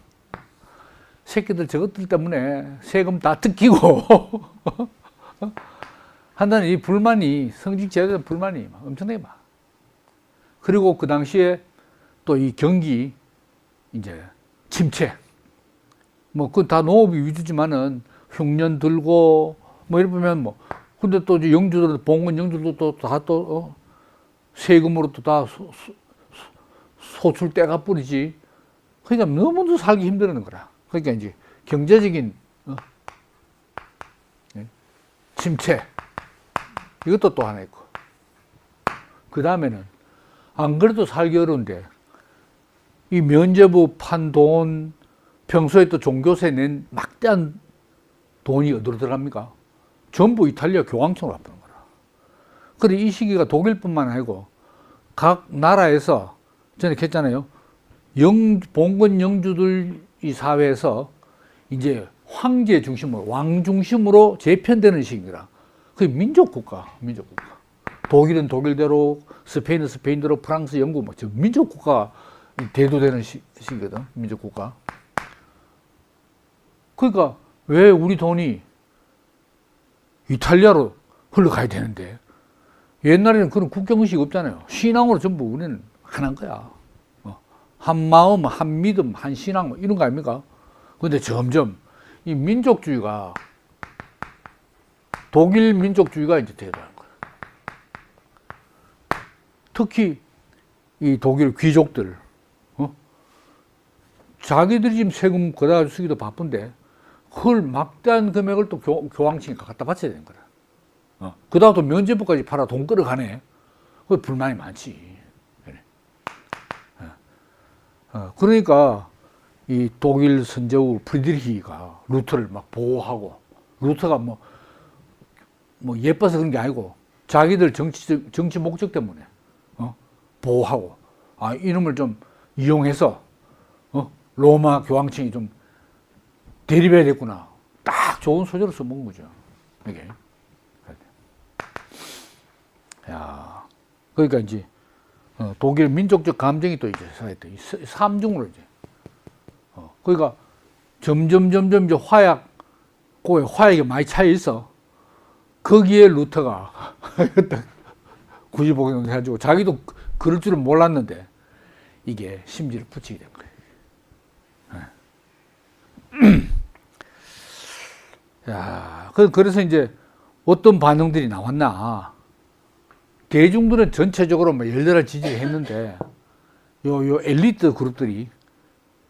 A: 새끼들 저것들 때문에 세금 다 뜯기고 한다는 이 불만이, 성직 제도에 대한 불만이 엄청나게 많아. 그리고 그 당시에 또 이 경기 이제 침체, 뭐 그 다 농업이 위주지만은 흉년 들고 뭐 이러면 뭐, 근데 또 이제 영주들, 봉건 영주들도 또 다 또 세금으로 또 다 소출 떼가 뿌리지. 그러니까 너무도 살기 힘들어하는 거라. 그러니까 이제 경제적인 침체, 이것도 또 하나 있고, 그 다음에는 안 그래도 살기 어려운데 이 면죄부 판 돈, 평소에 또 종교세 낸 막대한 돈이 어디로 들어갑니까? 전부 이탈리아 교황청으로 갚는 거라. 그래 이 시기가 독일뿐만 아니고 각 나라에서, 전에 했잖아요, 봉건 영주들 이 사회에서 이제 황제 중심으로, 왕 중심으로 재편되는 시기라. 그게 민족국가. 독일은 독일대로, 스페인은 스페인대로, 프랑스, 영국, 뭐 민족국가 대두되는 시기거든. 민족국가. 그러니까 왜 우리 돈이 이탈리아로 흘러가야 되는데, 옛날에는 그런 국경의식이 없잖아요. 신앙으로 전부 우리는 하나인 거야. 한 마음, 한 믿음, 한 신앙, 뭐 이런 거 아닙니까? 근데 점점 이 민족주의가, 독일 민족주의가 이제 대두하는 거예요. 특히 이 독일 귀족들, 자기들이 지금 세금 거다 쓰기도 바쁜데 그걸 막대한 금액을 또 교황청에 갖다 바쳐야 되는 거야. 그다음 또 면죄부까지 팔아 돈 끌어가네. 그 불만이 많지. 그러니까 이 독일 선제우 프리드리히가 루터를 막 보호하고, 루터가 뭐 예뻐서 그런 게 아니고 자기들 정치 목적 때문에 보호하고, 이놈을 좀 이용해서 로마 교황청이 좀 대립해야 됐구나. 딱 좋은 소재로 써먹은 거죠. 이게. 야, 그러니까 이제 독일 민족적 감정이 또 이제 살아있다. 삼중으로 이제. 그러니까 점점 이제 화약이 많이 차여 있어. 거기에 루터가 굳이 복용 해가지고 자기도 그럴 줄은 몰랐는데 이게 심지를 붙이게 된 거예요. 야, 그래서 이제 어떤 반응들이 나왔나. 대중들은 전체적으로 뭐 열렬한 지지를 했는데 요 엘리트 그룹들이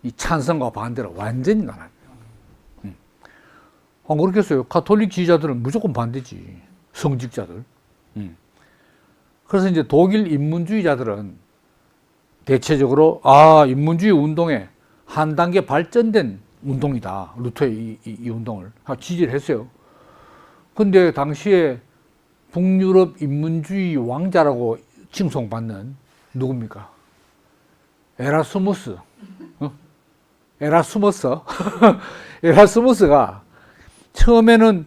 A: 이 찬성과 반대로 완전히 나눠요. 안 그렇겠어요? 가톨릭 지지자들은 무조건 반대지. 성직자들. 그래서 이제 독일 인문주의자들은 대체적으로 인문주의 운동에 한 단계 발전된 운동이다. 루터의 이 운동을 지지를 했어요. 근데 당시에 북유럽 인문주의 왕자라고 칭송받는 누굽니까? 에라스무스. 에라스무스가 처음에는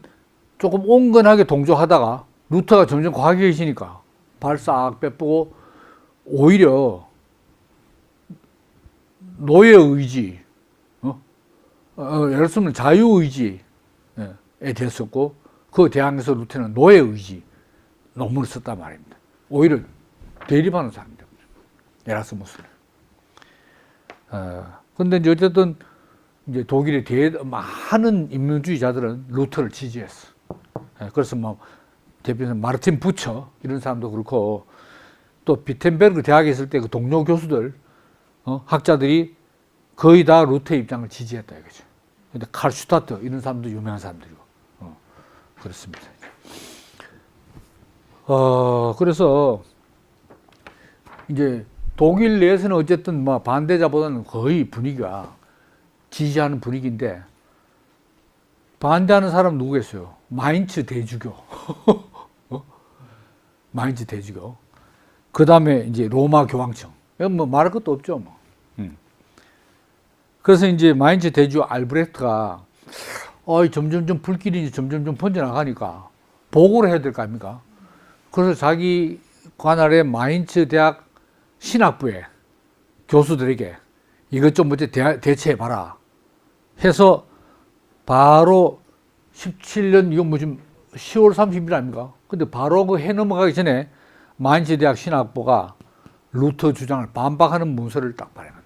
A: 조금 온건하게 동조하다가 루터가 점점 과격해지니까 발 싹 빼쁘고, 오히려 노예 의지, 에라스무스는 자유 의지, 됐었고 그 대항에서 루터는 노예 의지 논문을 썼단 말입니다. 오히려 대립하는 사람입니다. 에라스무스는. 근데 이제 어쨌든 이제 독일의 많은 인문주의자들은 루터를 지지했어. 그래서 뭐 대표는 마르틴 부처 이런 사람도 그렇고 또 비텐베르크 대학에 있을 때 그 동료 교수들 학자들이 거의 다 루터의 입장을 지지했다 이거죠. 근데 칼 슈타트 이런 사람도 유명한 사람들이고 그렇습니다. 그래서 이제 독일 내에서는 어쨌든 뭐 반대자보다는 거의 분위기가 지지하는 분위기인데 반대하는 사람 누구겠어요? 마인츠 대주교. 마인츠 대주교. 그 다음에 이제 로마 교황청. 이건 뭐 말할 것도 없죠, 뭐. 그래서 이제 마인츠 대주 알브레흐트가 점점점 불길이 점점점 번져나가니까 보고를 해야 될 거 아닙니까? 그래서 자기 관할의 마인츠 대학 신학부의 교수들에게 이것 좀 먼저 대체해봐라 해서 바로 17년, 이건 뭐 지금 10월 30일 아닙니까? 근데 바로 그 해 넘어가기 전에 마인츠 대학 신학부가 루터 주장을 반박하는 문서를 딱 발행하는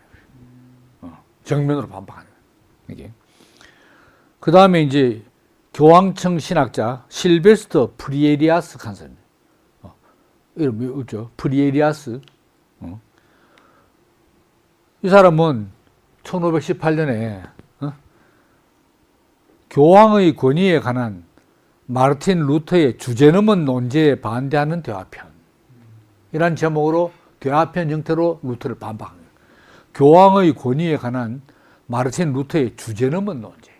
A: 거예요. 정면으로 반박하는 거예요. 이게. 그 다음에 이제 교황청 신학자 실베스터 프리에리아스 칸설입니다. 이름이 있죠. 프리에리아스. 이 사람은 1518년에 교황의 권위에 관한 마르틴 루터의 주제넘은 논제에 반대하는 대화편 이란 제목으로 대화편 형태로 루터를 반박합니다. 교황의 권위에 관한 마르틴 루터의 주제넘은 논제.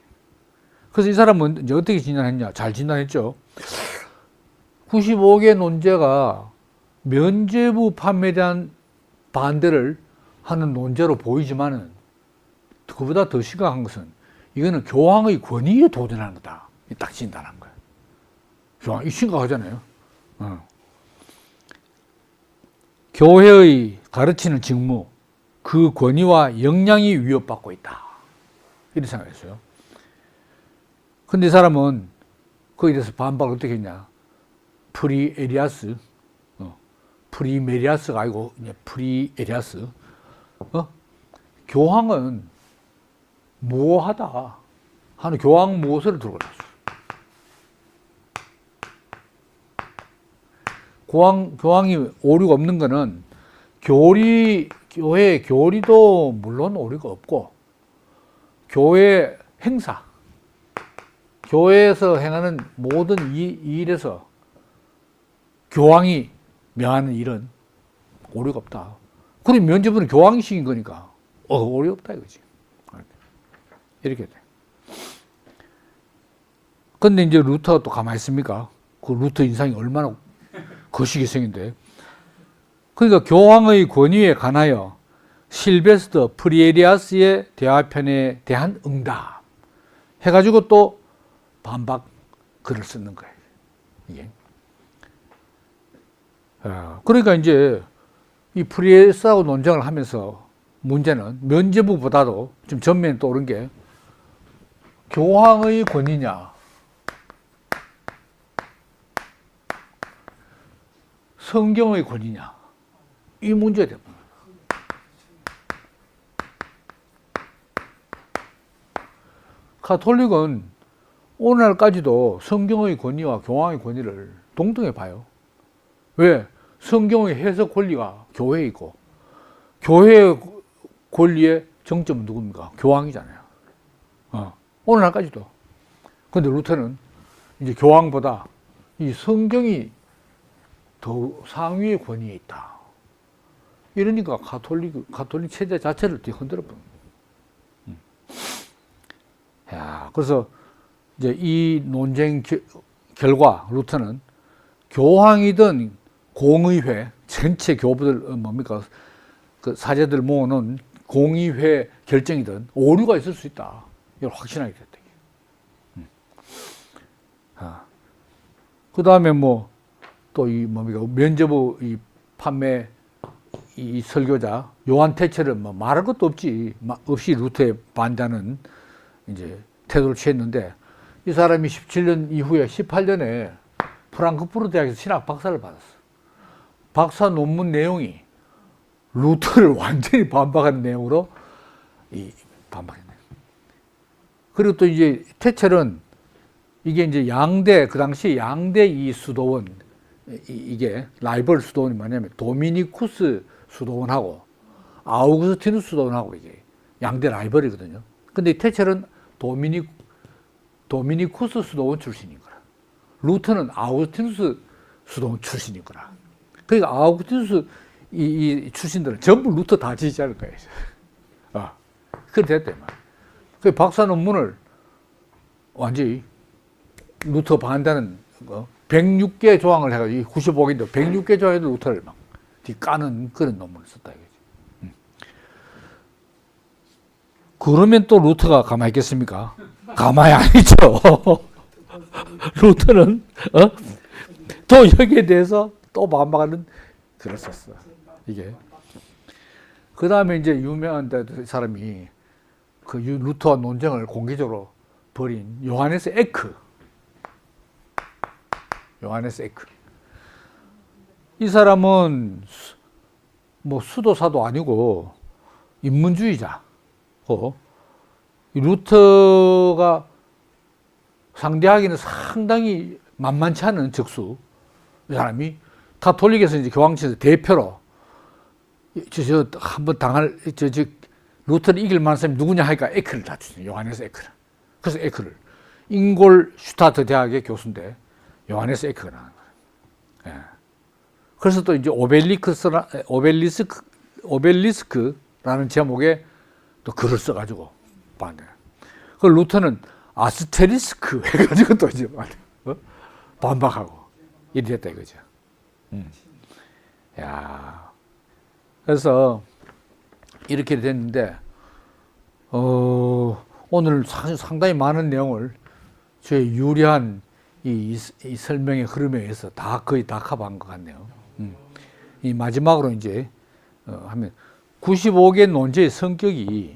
A: 그래서 이 사람은 이제 어떻게 진단했냐? 잘 진단했죠. 95개 논제가 면죄부 판매에 대한 반대를 하는 논제로 보이지만은 그보다 더 심각한 것은 이거는 교황의 권위에 도전하는 거다. 딱 진단한 거예요. 교황, 이 심각하잖아요. 교회의 가르치는 직무, 그 권위와 역량이 위협받고 있다. 이렇게 생각했어요. 근데 이 사람은 거기에 대해서 반박을 어떻게 했냐. 프리에리아스, 프리메리아스가 아니고 프리에리아스. 교황은 모호하다 하는 교황 모서를 들고 나왔어요. 교황이 오류가 없는 거는 교회 교리도 물론 오류가 없고 교회 행사, 교회에서 행하는 모든 이 일에서 교황이 명하는 일은 오류가 없다. 그럼 면죄부는 교황이 시킨 거니까 오류 없다 이거지. 이렇게 돼. 근데 이제 루터가 또 가만히 있습니까? 그 루터 인상이 얼마나 거시기성인데. 그러니까 교황의 권위에 관하여 실베스터 프리에리아스의 대화편에 대한 응답 해가지고 또 반박 글을 쓰는 거예요. 이게. 그러니까 이제 이 프리에리아스하고 논쟁을 하면서 문제는 면죄부보다도 좀 전면에 떠오른 게 교황의 권위냐, 성경의 권위냐, 이 문제가 됩니다. 가톨릭은 오늘날까지도 성경의 권위와 교황의 권위를 동등해 봐요. 왜? 성경의 해석 권리가 교회에 있고 교회의 권리의 정점은 누굽니까? 교황이잖아요. 오늘날까지도. 근데 루터는 이제 교황보다 이 성경이 더 상위의 권위에 있다. 이러니까 가톨릭 체제 자체를 흔들어 버린 거예요. 그래서 이제 이 논쟁 결과 루터는 교황이든 공의회, 전체 교부들 뭡니까? 그 사제들 모으는 공의회 결정이든 오류가 있을 수 있다. 이걸 확신하게 됐다. 그 다음에 뭐 또 이 뭡니까? 면죄부 이 판매 이 설교자 요한 테첼은 뭐 말할 것도 없이 루터에 반대하는 이제 태도를 취했는데 이 사람이 17년 이후에 18년에 프랑크푸르트 대학에서 신학 박사를 받았어. 박사 논문 내용이 루터를 완전히 반박하는 내용으로 반박했네. 그리고 또 이제 퇴첼은 이게 이제 양대, 그 당시 양대 이 수도원, 이게 라이벌 수도원이 뭐냐면 도미니쿠스 수도원하고 아우구스티누스 수도원하고 이게 양대 라이벌이거든요. 근데 퇴첼은 도미니쿠스 수도원 출신인 거라. 루터는 아우구스티누스 수도원 출신인 거라. 그러니까 아우구스티누스 이 출신들은 전부 루터 다 지지할 거예요. 그래 됐대. 그 박사 논문을 완전히 루터 반대하는 106개 조항을 해가지고 95개인데 106개 조항에도 루터를 막 까는 그런 논문을 썼다 이거지. 그러면 또 루터가 가만히 있겠습니까? 가만히 안 있죠. 루터는 또 여기에 대해서 또 반박하는 글을 썼어. 이게. 그 다음에 이제 유명한 사람이 그 루터와 논쟁을 공개적으로 벌인 요하네스 에크. 이 사람은 뭐 수도사도 아니고 인문주의자고, 루터가 상대하기는 상당히 만만치 않은 적수. 이 사람이 가톨릭에서 이제 교황청에서 대표로 한번 루터를 이길 만한 사람이 누구냐 하니까 에크를 다 주죠. 요하네스 에크를. 그래서 에크를 잉골슈타트 대학의 교수인데 요하네스 에크가 나온 거예요. 예. 그래서 또 이제 오벨리스크라는 제목의 또 글을 써가지고 반대. 그 루터는 아스테리스크 해가지고 또 이제 반박하고 이래 됐다 이거죠. 야. 그래서 이렇게 됐는데, 오늘 상당히 많은 내용을 저의 유리한 이 설명의 흐름에 의해서 거의 다 커버한 것 같네요. 이 마지막으로 이제, 하면 95개 논제의 성격이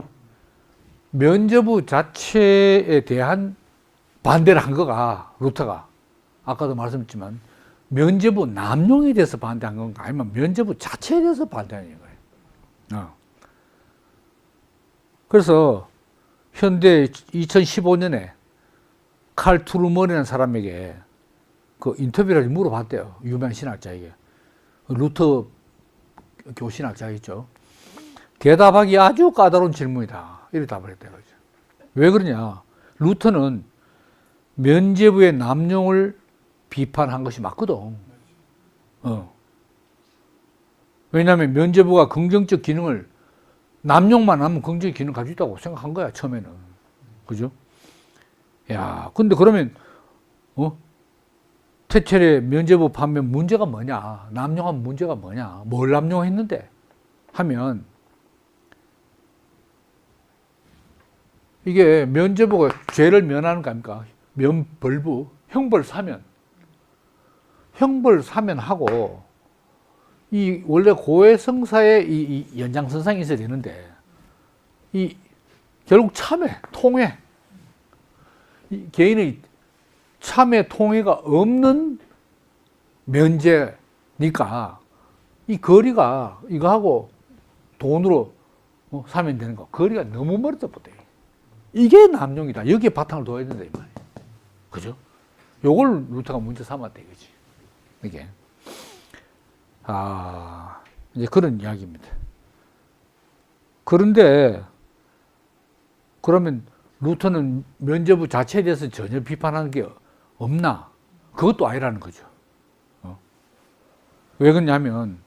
A: 면죄부 자체에 대한 반대를 한 거가, 루터가. 아까도 말씀드렸지만, 면죄부 남용에 대해서 반대한 건가, 아니면 면죄부 자체에 대해서 반대하는 거예요. 그래서 현대 2015년에 칼 트루먼이라는 사람에게 그 인터뷰를 물어봤대요. 유명한 신학자에게. 루터 교신학자겠죠. 대답하기 아주 까다로운 질문이다. 이렇게 답을 했대요. 왜 그러냐. 루터는 면죄부의 남용을 비판한 것이 맞거든. 왜냐하면 면죄부가 긍정적 기능을, 남용만 하면 긍정적 기능을 가지고 있다고 생각한 거야, 처음에는. 그죠? 야, 근데 그러면, 퇴첼의 면죄부 판면 문제가 뭐냐? 남용한 문제가 뭐냐? 뭘 남용했는데? 하면, 이게 면죄부가 죄를 면하는 거 아닙니까? 면벌부, 형벌사면하고, 이 원래 고해성사의 이 연장선상이 있어야 되는데, 이 결국 참회, 통회, 이 개인의 참회, 통회가 없는 면제니까 이 거리가 이거하고 돈으로 사면 되는 거, 거리가 너무 멀었다 보대. 이게 남용이다. 여기에 바탕을 둬야 된다 이 말이에요. 그죠? 요걸 루터가 문제 삼았다 이거지. 이게. 이제 그런 이야기입니다. 그런데, 그러면 루터는 면죄부 자체에 대해서 전혀 비판하는 게 없나? 그것도 아니라는 거죠. 왜 그러냐면,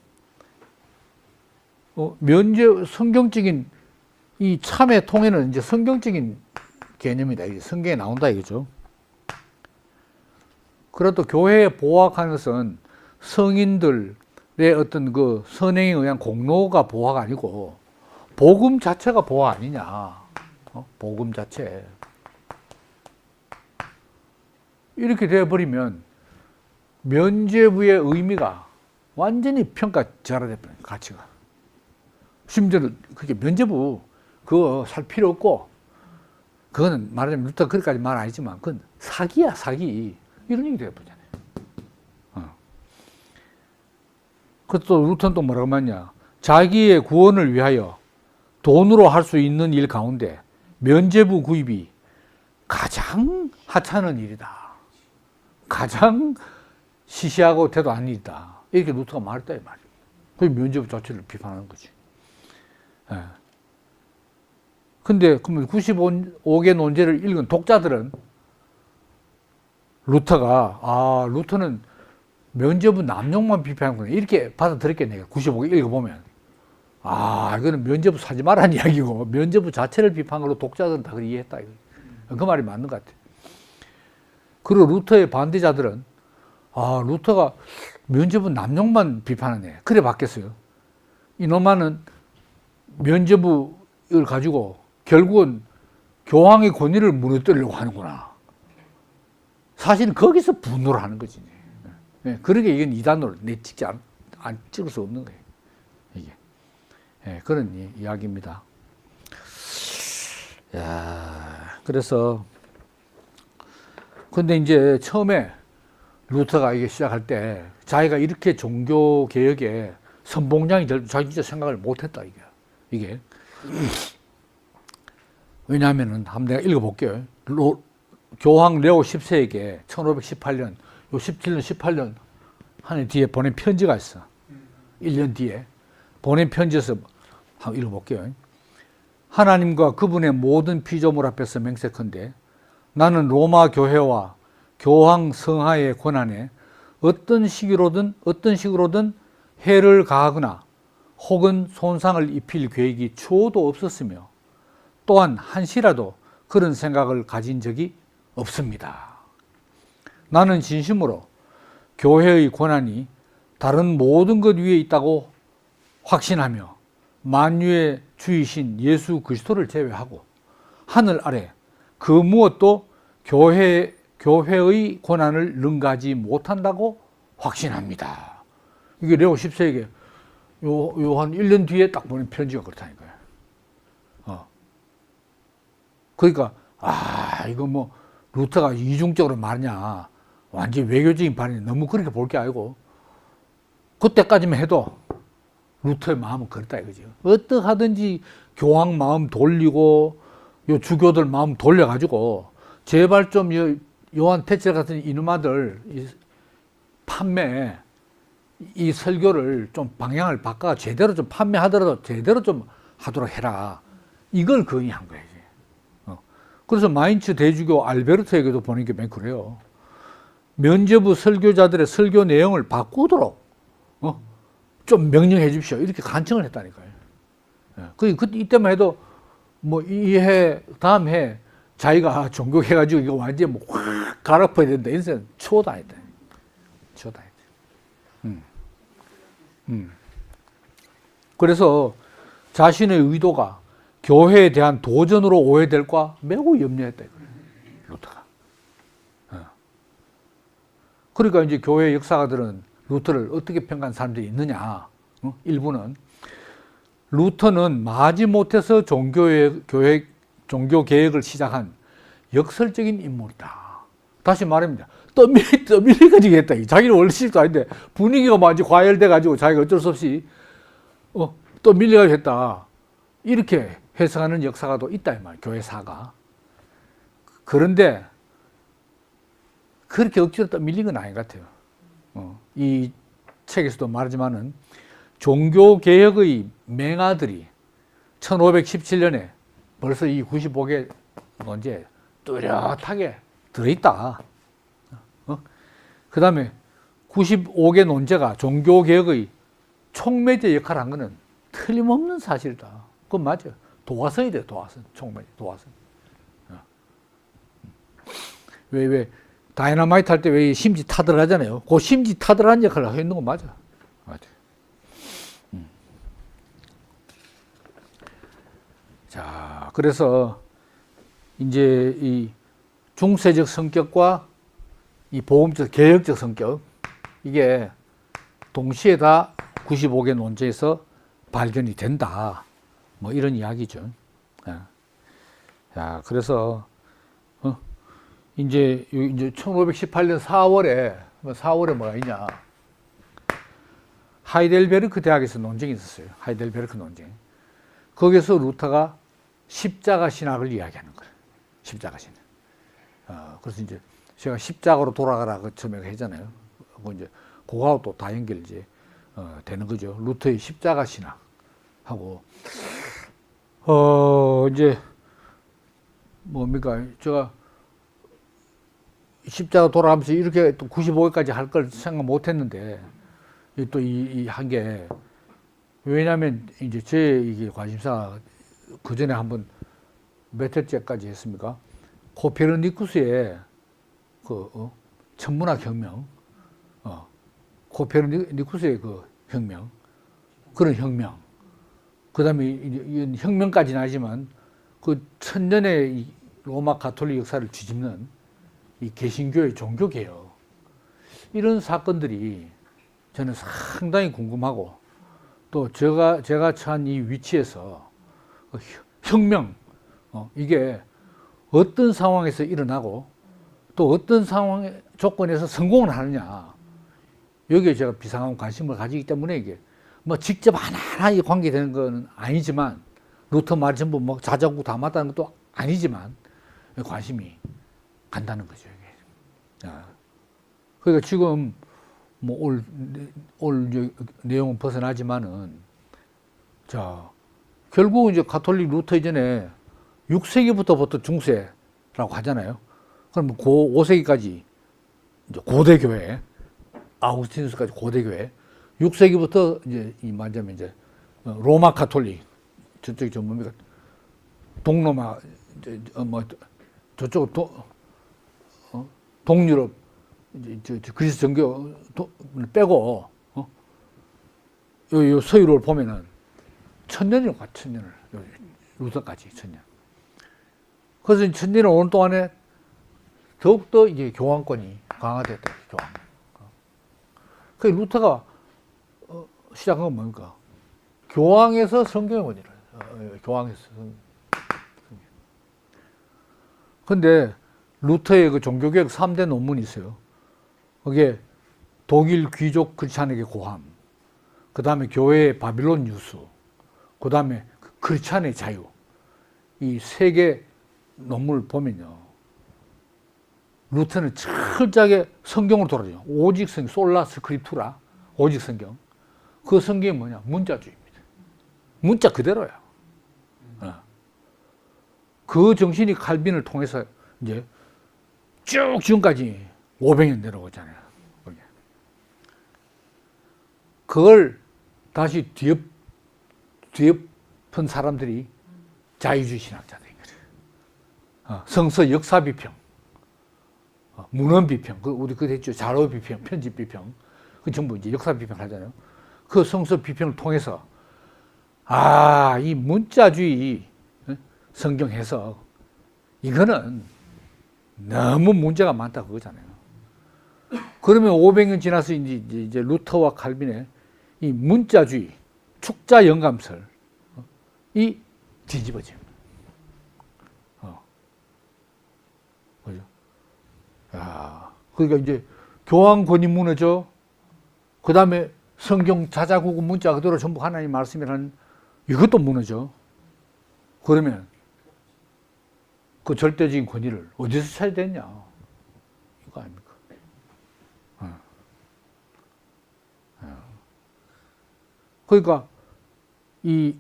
A: 성경적인 이 참회 통해는 이제 성경적인 개념이다. 이게 성경에 나온다 이거죠. 그래도 교회에 보호하는 것은 성인들, 내 어떤 그 선행에 의한 공로가 보호가 아니고 복음 자체가 보호 아니냐. 복음 자체. 이렇게 되어버리면 면죄부의 의미가 완전히 평가절하돼버려요. 가치가. 심지어는 그게 면죄부 그거 살 필요 없고 그거는 말하자면 루터가 그렇게까지 말 안 했지만 그건 사기야, 사기. 이런 얘기 되어버리잖아요. 그래서 또 루터는 또 뭐라고 하냐. 자기의 구원을 위하여 돈으로 할 수 있는 일 가운데 면죄부 구입이 가장 하찮은 일이다. 가장 시시하고 대도 아닌 일이다. 이렇게 루터가 말했다 이 말이에요. 그 면죄부 자체를 비판하는 거지. 예. 근데 그러면 95개 논제를 읽은 독자들은 루터는 면죄부 남용만 비판하는구나 이렇게 받아들였겠네요. 95개 읽어보면 이거는 면죄부 사지 말라는 이야기고 면죄부 자체를 비판한 걸로 독자들은 다 이해했다. 그 말이 맞는 것 같아요. 그리고 루터의 반대자들은 루터가 면죄부 남용만 비판하네. 그래 봤겠어요. 이놈아는 면죄부를 가지고 결국은 교황의 권위를 무너뜨리려고 하는구나. 사실은 거기서 분노를 하는 거지. 네, 그러게 이건 이단으로 안 찍을 수 없는 거예요. 이게. 네, 그런 이야기입니다. 그래서 근데 이제 처음에 루터가 이게 시작할 때 자기가 이렇게 종교 개혁에 선봉장이 될 자기 진짜 생각을 못했다 이게. 왜냐하면은 한번 내가 읽어볼게요. 교황 레오 10세에게 1518년, 요 17년, 18년 한 해 뒤에 보낸 편지가 있어. 1년 뒤에 보낸 편지에서 한번 읽어볼게요. 하나님과 그분의 모든 피조물 앞에서 맹세컨대 나는 로마 교회와 교황 성하의 권한에 어떤 식으로든 해를 가하거나 혹은 손상을 입힐 계획이 추호도 없었으며 또한 한시라도 그런 생각을 가진 적이 없습니다. 나는 진심으로 교회의 권한이 다른 모든 것 위에 있다고 확신하며 만유의 주이신 예수 그리스도를 제외하고 하늘 아래 그 무엇도 교회의 권한을 능가하지 못한다고 확신합니다. 이게 레오 10세에게 요 한 1년 뒤에 딱 보낸 편지가 그렇다니까요. 그러니까 이거 뭐 루터가 이중적으로 말하냐 완전 외교적인 발언이 너무 그렇게 볼 게 아니고 그때까지만 해도 루터의 마음은 그렇다 이거죠. 어떻게 하든지 교황 마음 돌리고 요 주교들 마음 돌려가지고 제발 좀 요한 테첼 같은 이놈아들 판매 이 설교를 좀 방향을 바꿔 제대로 좀 판매하더라도 제대로 좀 하도록 해라. 이걸 건의한 거예요. 그래서 마인츠 대주교 알베르트에게도 보낸 게 맨 그래요. 면죄부 설교자들의 설교 내용을 바꾸도록 좀 명령해 주십시오. 이렇게 간청을 했다니까요. 이때만 해도 뭐 이 해 다음 해 자기가 종교해가지고 이거 완전히 뭐 확 갈아엎어야 된다. 인생 추호도 아니다. 추호도 아니다. 그래서 자신의 의도가 교회에 대한 도전으로 오해될까 매우 염려했다. 루터가. 그러니까 이제 교회 역사가들은 루터를 어떻게 평가한 사람들이 있느냐. 일부는 루터는 마지못해서 종교 개혁을 시작한 역설적인 인물이다. 다시 말합니다. 떠밀리가지고 했다. 자기는 원래 실도 아닌데 분위기가 완전 과열돼가지고 자기가 어쩔 수 없이 떠밀려가지고 했다. 이렇게 해석하는 역사가도 있다 이 말이에요. 교회사가. 그런데 그렇게 억지로 떠밀린 건 아닌 것 같아요. 이 책에서도 말하지만은 종교개혁의 맹아들이 1517년에 벌써 이 95개 논제에 뚜렷하게 들어있다. 그 다음에 95개 논제가 종교개혁의 촉매제 역할을 한 거는 틀림없는 사실이다. 그건 맞아요. 도화선이 돼요. 촉매제, 도화선. 왜 다이너마이트 할 때 왜 심지 타들 하잖아요. 그 심지 타들한 역할을 하고 있는 건 맞아. 자, 그래서 이제 이 중세적 성격과 이 보험적, 개혁적 성격, 이게 동시에 다 95개 논제에서 발견이 된다. 뭐 이런 이야기죠. 자, 그래서 이제 1518년 4월에 뭐가 있냐? 하이델베르크 대학에서 논쟁이 있었어요. 하이델베르크 논쟁. 거기서 루터가 십자가 신학을 이야기하는 거예요. 십자가 신학. 그래서 이제 제가 십자가로 돌아가라 그 처음에 했잖아요. 그 이제 그거하고 또 다 연결 이제 되는 거죠. 루터의 십자가 신학하고 이제 뭡니까? 제가 십자가 돌아가면서 이렇게 또 95회까지 할 걸 생각 못 했는데, 또 이 한 게, 왜냐면 이제 제 이게 관심사 그 전에 한번 몇 회째까지 했습니까? 코페르니쿠스의 천문학 혁명, 코페르니쿠스의 그 혁명, 그런 혁명, 그 다음에 혁명까지는 아니지만 그 천년의 이 로마 가톨릭 역사를 뒤집는 이 개신교의 종교개혁, 이런 사건들이 저는 상당히 궁금하고, 또 제가 처한 이 위치에서 혁명, 이게 어떤 상황에서 일어나고 또 어떤 상황 조건에서 성공을 하느냐, 여기에 제가 비상한 관심을 가지기 때문에 이게 뭐 직접 하나하나 관계되는 건 아니지만, 루터 말이 전부 뭐 자자고 다 맞다는 것도 아니지만 관심이 간다는 거죠. 이게. 그러니까 지금 뭐 올 내용은 벗어나지만은, 자, 결국은 이제 가톨릭 루터 이전에 6세기부터부터 중세라고 하잖아요. 그럼 고 5세기까지 이제 고대교회, 아우구스티누스까지 고대교회, 6세기부터 이제 이 말하자면 이제 로마 가톨릭, 저쪽이 좀 뭡니까? 동로마, 뭐 저쪽 동유럽, 그리스 정교 빼고 요 서유럽을 보면은 1000년이 가, 1000년을 루터까지 1000년. 그래서 1000년을 오는 동안에 더욱더 이제 교황권이 강화됐다. 교황. 그 루터가 시작한 건 뭡니까? 교황에서 성경의 원리를, 교황에서 성경. 근데 루터의 그 종교개혁 3대 논문이 있어요. 그게 독일 귀족 크리스찬에게 고함, 그 다음에 교회의 바빌론 유수, 그 다음에 크리스찬의 자유. 이 세 개 논문을 보면요, 루터는 철저하게 성경으로 돌아가요. 오직 성경, 솔라 스크립투라, 오직 성경. 그 성경이 뭐냐? 문자주의입니다. 문자 그대로야. 그 정신이 칼빈을 통해서 이제 쭉 지금까지 500년 내려오잖아요. 그걸 다시 뒤엎은 사람들이 자유주의 신학자들인 거죠. 성서 역사 비평, 문헌 비평, 우리 그때 했죠. 자료 비평, 편집 비평, 그 전부 이제 역사 비평 하잖아요. 그 성서 비평을 통해서 이 문자주의 성경 해석, 이거는 너무 문제가 많다 그거잖아요. 그러면 500년 지나서 이제 루터와 칼빈의 이 문자주의, 축자 영감설이 뒤집어집니다. 그죠? 그러니까 이제 교황권이 무너져, 그 다음에 성경 자자구구 문자 그대로 전부 하나님 말씀이라는 이것도 무너져. 그러면 그 절대적인 권위를 어디서 찾아야 되냐? 이거 아닙니까? 그러니까 이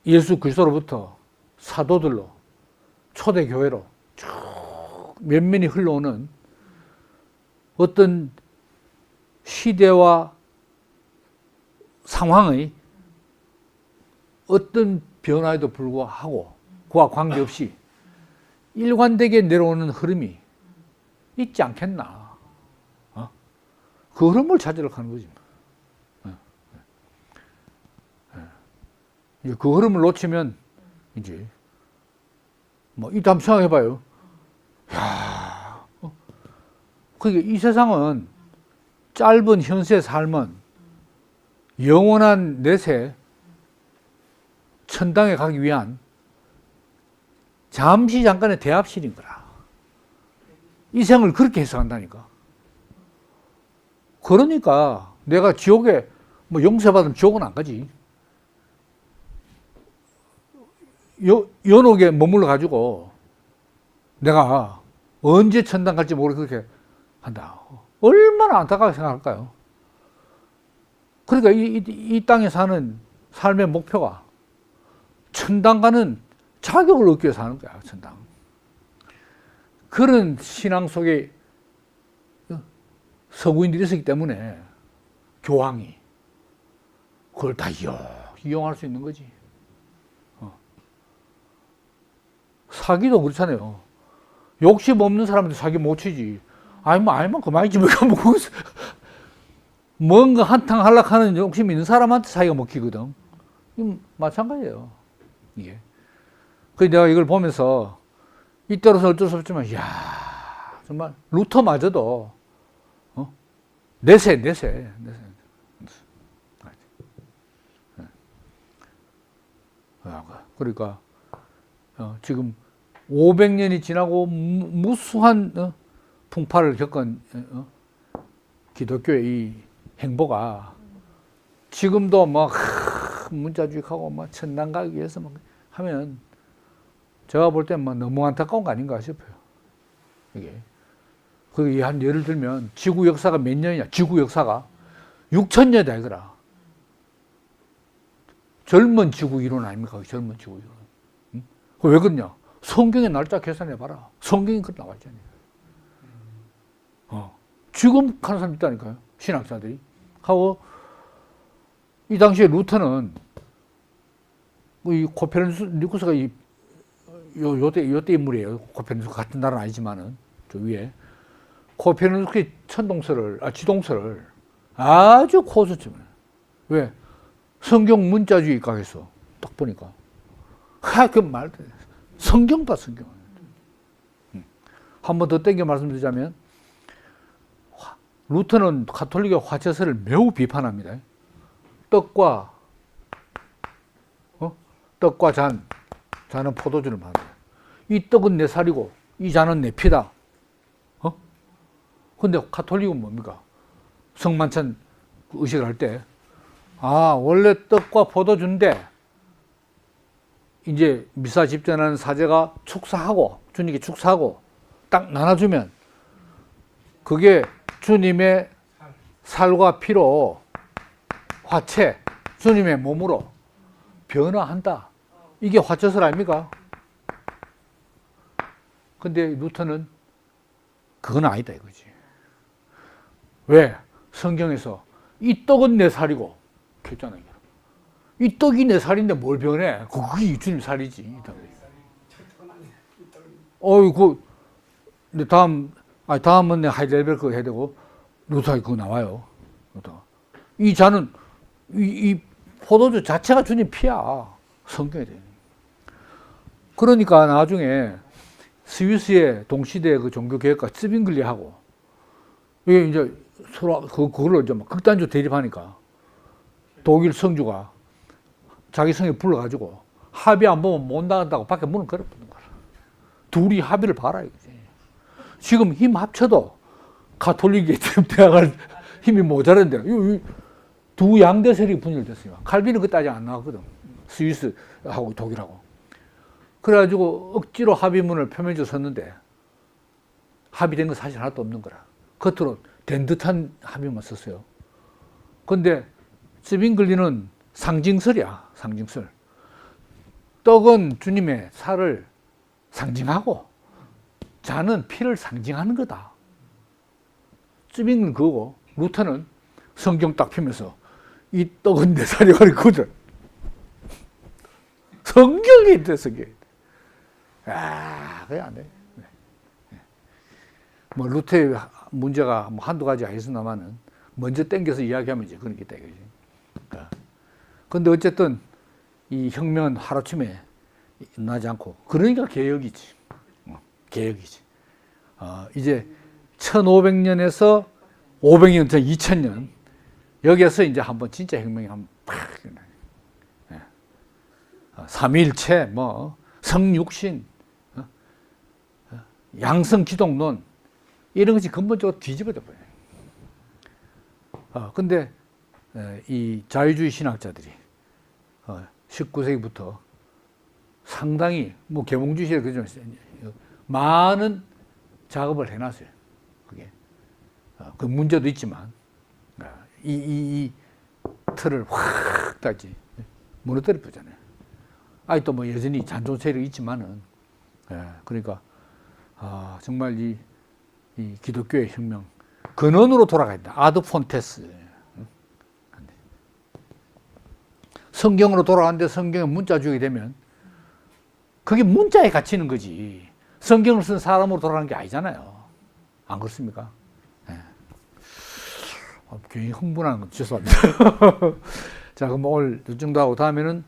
A: 예수 그리스도로부터 사도들로 초대교회로 쭉 면면이 흘러오는 어떤 시대와 상황의 어떤 변화에도 불구하고 그와 관계없이 일관되게 내려오는 흐름이 있지 않겠나. 그 흐름을 찾으러 가는 거지. 그 흐름을 놓치면 이제 뭐 이따 한번 생각해봐요. 그러니까 이 세상은 짧은 현세 삶은 영원한 내세 천당에 가기 위한 잠시 잠깐의 대합실인 거라. 이 생을 그렇게 해석한다니까. 그러니까 내가 지옥에 뭐 용서받으면 지옥은 안 가지. 연옥에 머물러 가지고 내가 언제 천당 갈지 모르게 그렇게 한다. 얼마나 안타깝게 생각할까요? 그러니까 이 땅에 사는 삶의 목표가 천당 가는 자격을 얻기 위해서 하는 거야, 천당. 그런 신앙 속에 서구인들이 있었기 때문에 교황이 그걸 다 이용할 수 있는 거지. 사기도 그렇잖아요. 욕심 없는 사람한테 사기 못 치지. 알면 그만이지. 거기서 뭔가 한탕 할락하는 욕심 있는 사람한테 사기가 먹히거든. 마찬가지예요. 이게. 그래서 내가 이걸 보면서 이때로서 어쩔 수 없지만, 이야, 정말 루터마저도 내세. 그러니까 지금 500년이 지나고 무수한 풍파를 겪은 기독교의 이 행보가 지금도 막 문자주의하고 막 천당 가기 위해서 막 하면 제가 볼 땐 막 너무 안타까운 거 아닌가 싶어요. 이게. 그게 한 예를 들면 지구 역사가 몇 년이냐? 지구 역사가 6,000년이다 이거라. 젊은 지구 이론 아닙니까? 젊은 지구 이론. 응? 왜 그러냐? 성경의 날짜 계산해봐라. 성경이 그렇게 나와 있잖아요. 지금 하는 사람 있다니까요. 신학자들이. 하고, 이 당시에 루터는, 이 코페르니쿠스가 요때 인물이에요. 코페르니쿠스 같은 나라는 아니지만은, 저 위에. 코페르니쿠스의 지동서를 아주 고수쯤을. 왜? 성경 문자주의 각에서 딱 보니까. 그 말도 성경 봐, 성경. 한 번 더 땡겨 말씀드리자면, 루터는 가톨릭의 화채설을 매우 비판합니다. 떡과 잔은 포도주를 말합니다. 이 떡은 내 살이고, 이 잔은 내 피다. 근데 가톨릭은 뭡니까? 성만찬 의식을 할 때, 원래 떡과 포도주인데, 이제 미사 집전하는 사제가 주님께 축사하고, 딱 나눠주면, 그게 주님의 살과 피로 화채, 주님의 몸으로 변화한다. 이게 화채설 아닙니까? 근데 루터는 그건 아니다 이거지. 왜? 성경에서 이 떡은 내 살이고 했잖아요. 이 떡이 내 살인데 뭘 변해? 그게 주님 살이지. 근데 다음은 하이델베르크 해야 되고, 루터가 그거 나와요. 이 잔은, 이 포도주 자체가 주님 피야. 성경에 돼. 그러니까 나중에 스위스의 동시대 그 종교개혁가 츠빙글리하고, 이게 이제 서로 그걸로 이제 막 극단적으로 대립하니까, 독일 성주가 자기 성에 불러가지고, 합의 안 보면 못 나간다고 밖에 문을 걸어붙는 거야. 둘이 합의를 봐라, 이거지. 지금 힘 합쳐도 가톨릭에 대항할 힘이 모자란데, 두 양대 세력이 분열됐어요. 칼빈은 그때 안 나왔거든. 스위스하고 독일하고. 그래가지고 억지로 합의문을 표면적으로 썼는데, 합의된 건 사실 하나도 없는 거라. 겉으로 된 듯한 합의만 썼어요. 근데 츠빙글리는 상징설이야, 상징설. 떡은 주님의 살을 상징하고, 잔은 피를 상징하는 거다. 츠빙글리는 그거고, 루터는 성경 딱 펴면서 이 떡은 내 살이고 그거들. 성경이 있대, 성경이. 그게 안 돼. 뭐 루터의 문제가 뭐 한두 가지가 있으나마는 먼저 땡겨서 이야기하면 이제 그런 게 있다, 이거지. 근데 어쨌든 이 혁명은 하루아침에 나지 않고, 그러니까 개혁이지. 개혁이지. 이제 1500년에서 500년 전 2000년, 여기에서 이제 한번 진짜 혁명이 한번 팍 일어나요. 삼위일체, 성육신, 양성 기독론 이런 것이 근본적으로 뒤집어져 버려요. 근데 이 자유주의 신학자들이 19세기부터 상당히 뭐 계몽주의 시대 그죠 많은 작업을 해놨어요. 그게 그 문제도 있지만 이 틀을 확 다지 무너뜨려 보잖아요. 아직도 뭐 여전히 잔존 세력이 있지만은 그러니까 정말 이 기독교의 혁명 근원으로 돌아가야 된다. 아드 폰테스 성경으로 돌아가는데 성경에 문자주의가 되면 그게 문자에 갇히는 거지 성경을 쓴 사람으로 돌아가는 게 아니잖아요. 안 그렇습니까? 괜히 흥분하는 건 죄송합니다. 자, 그럼 오늘 이 정도 하고 다음에는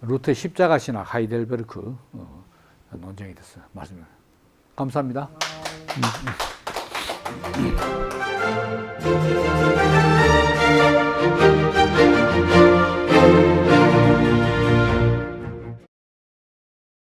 A: 루터의 십자가 신학 하이델베르크 논쟁이 됐어요. 말씀을 감사합니다.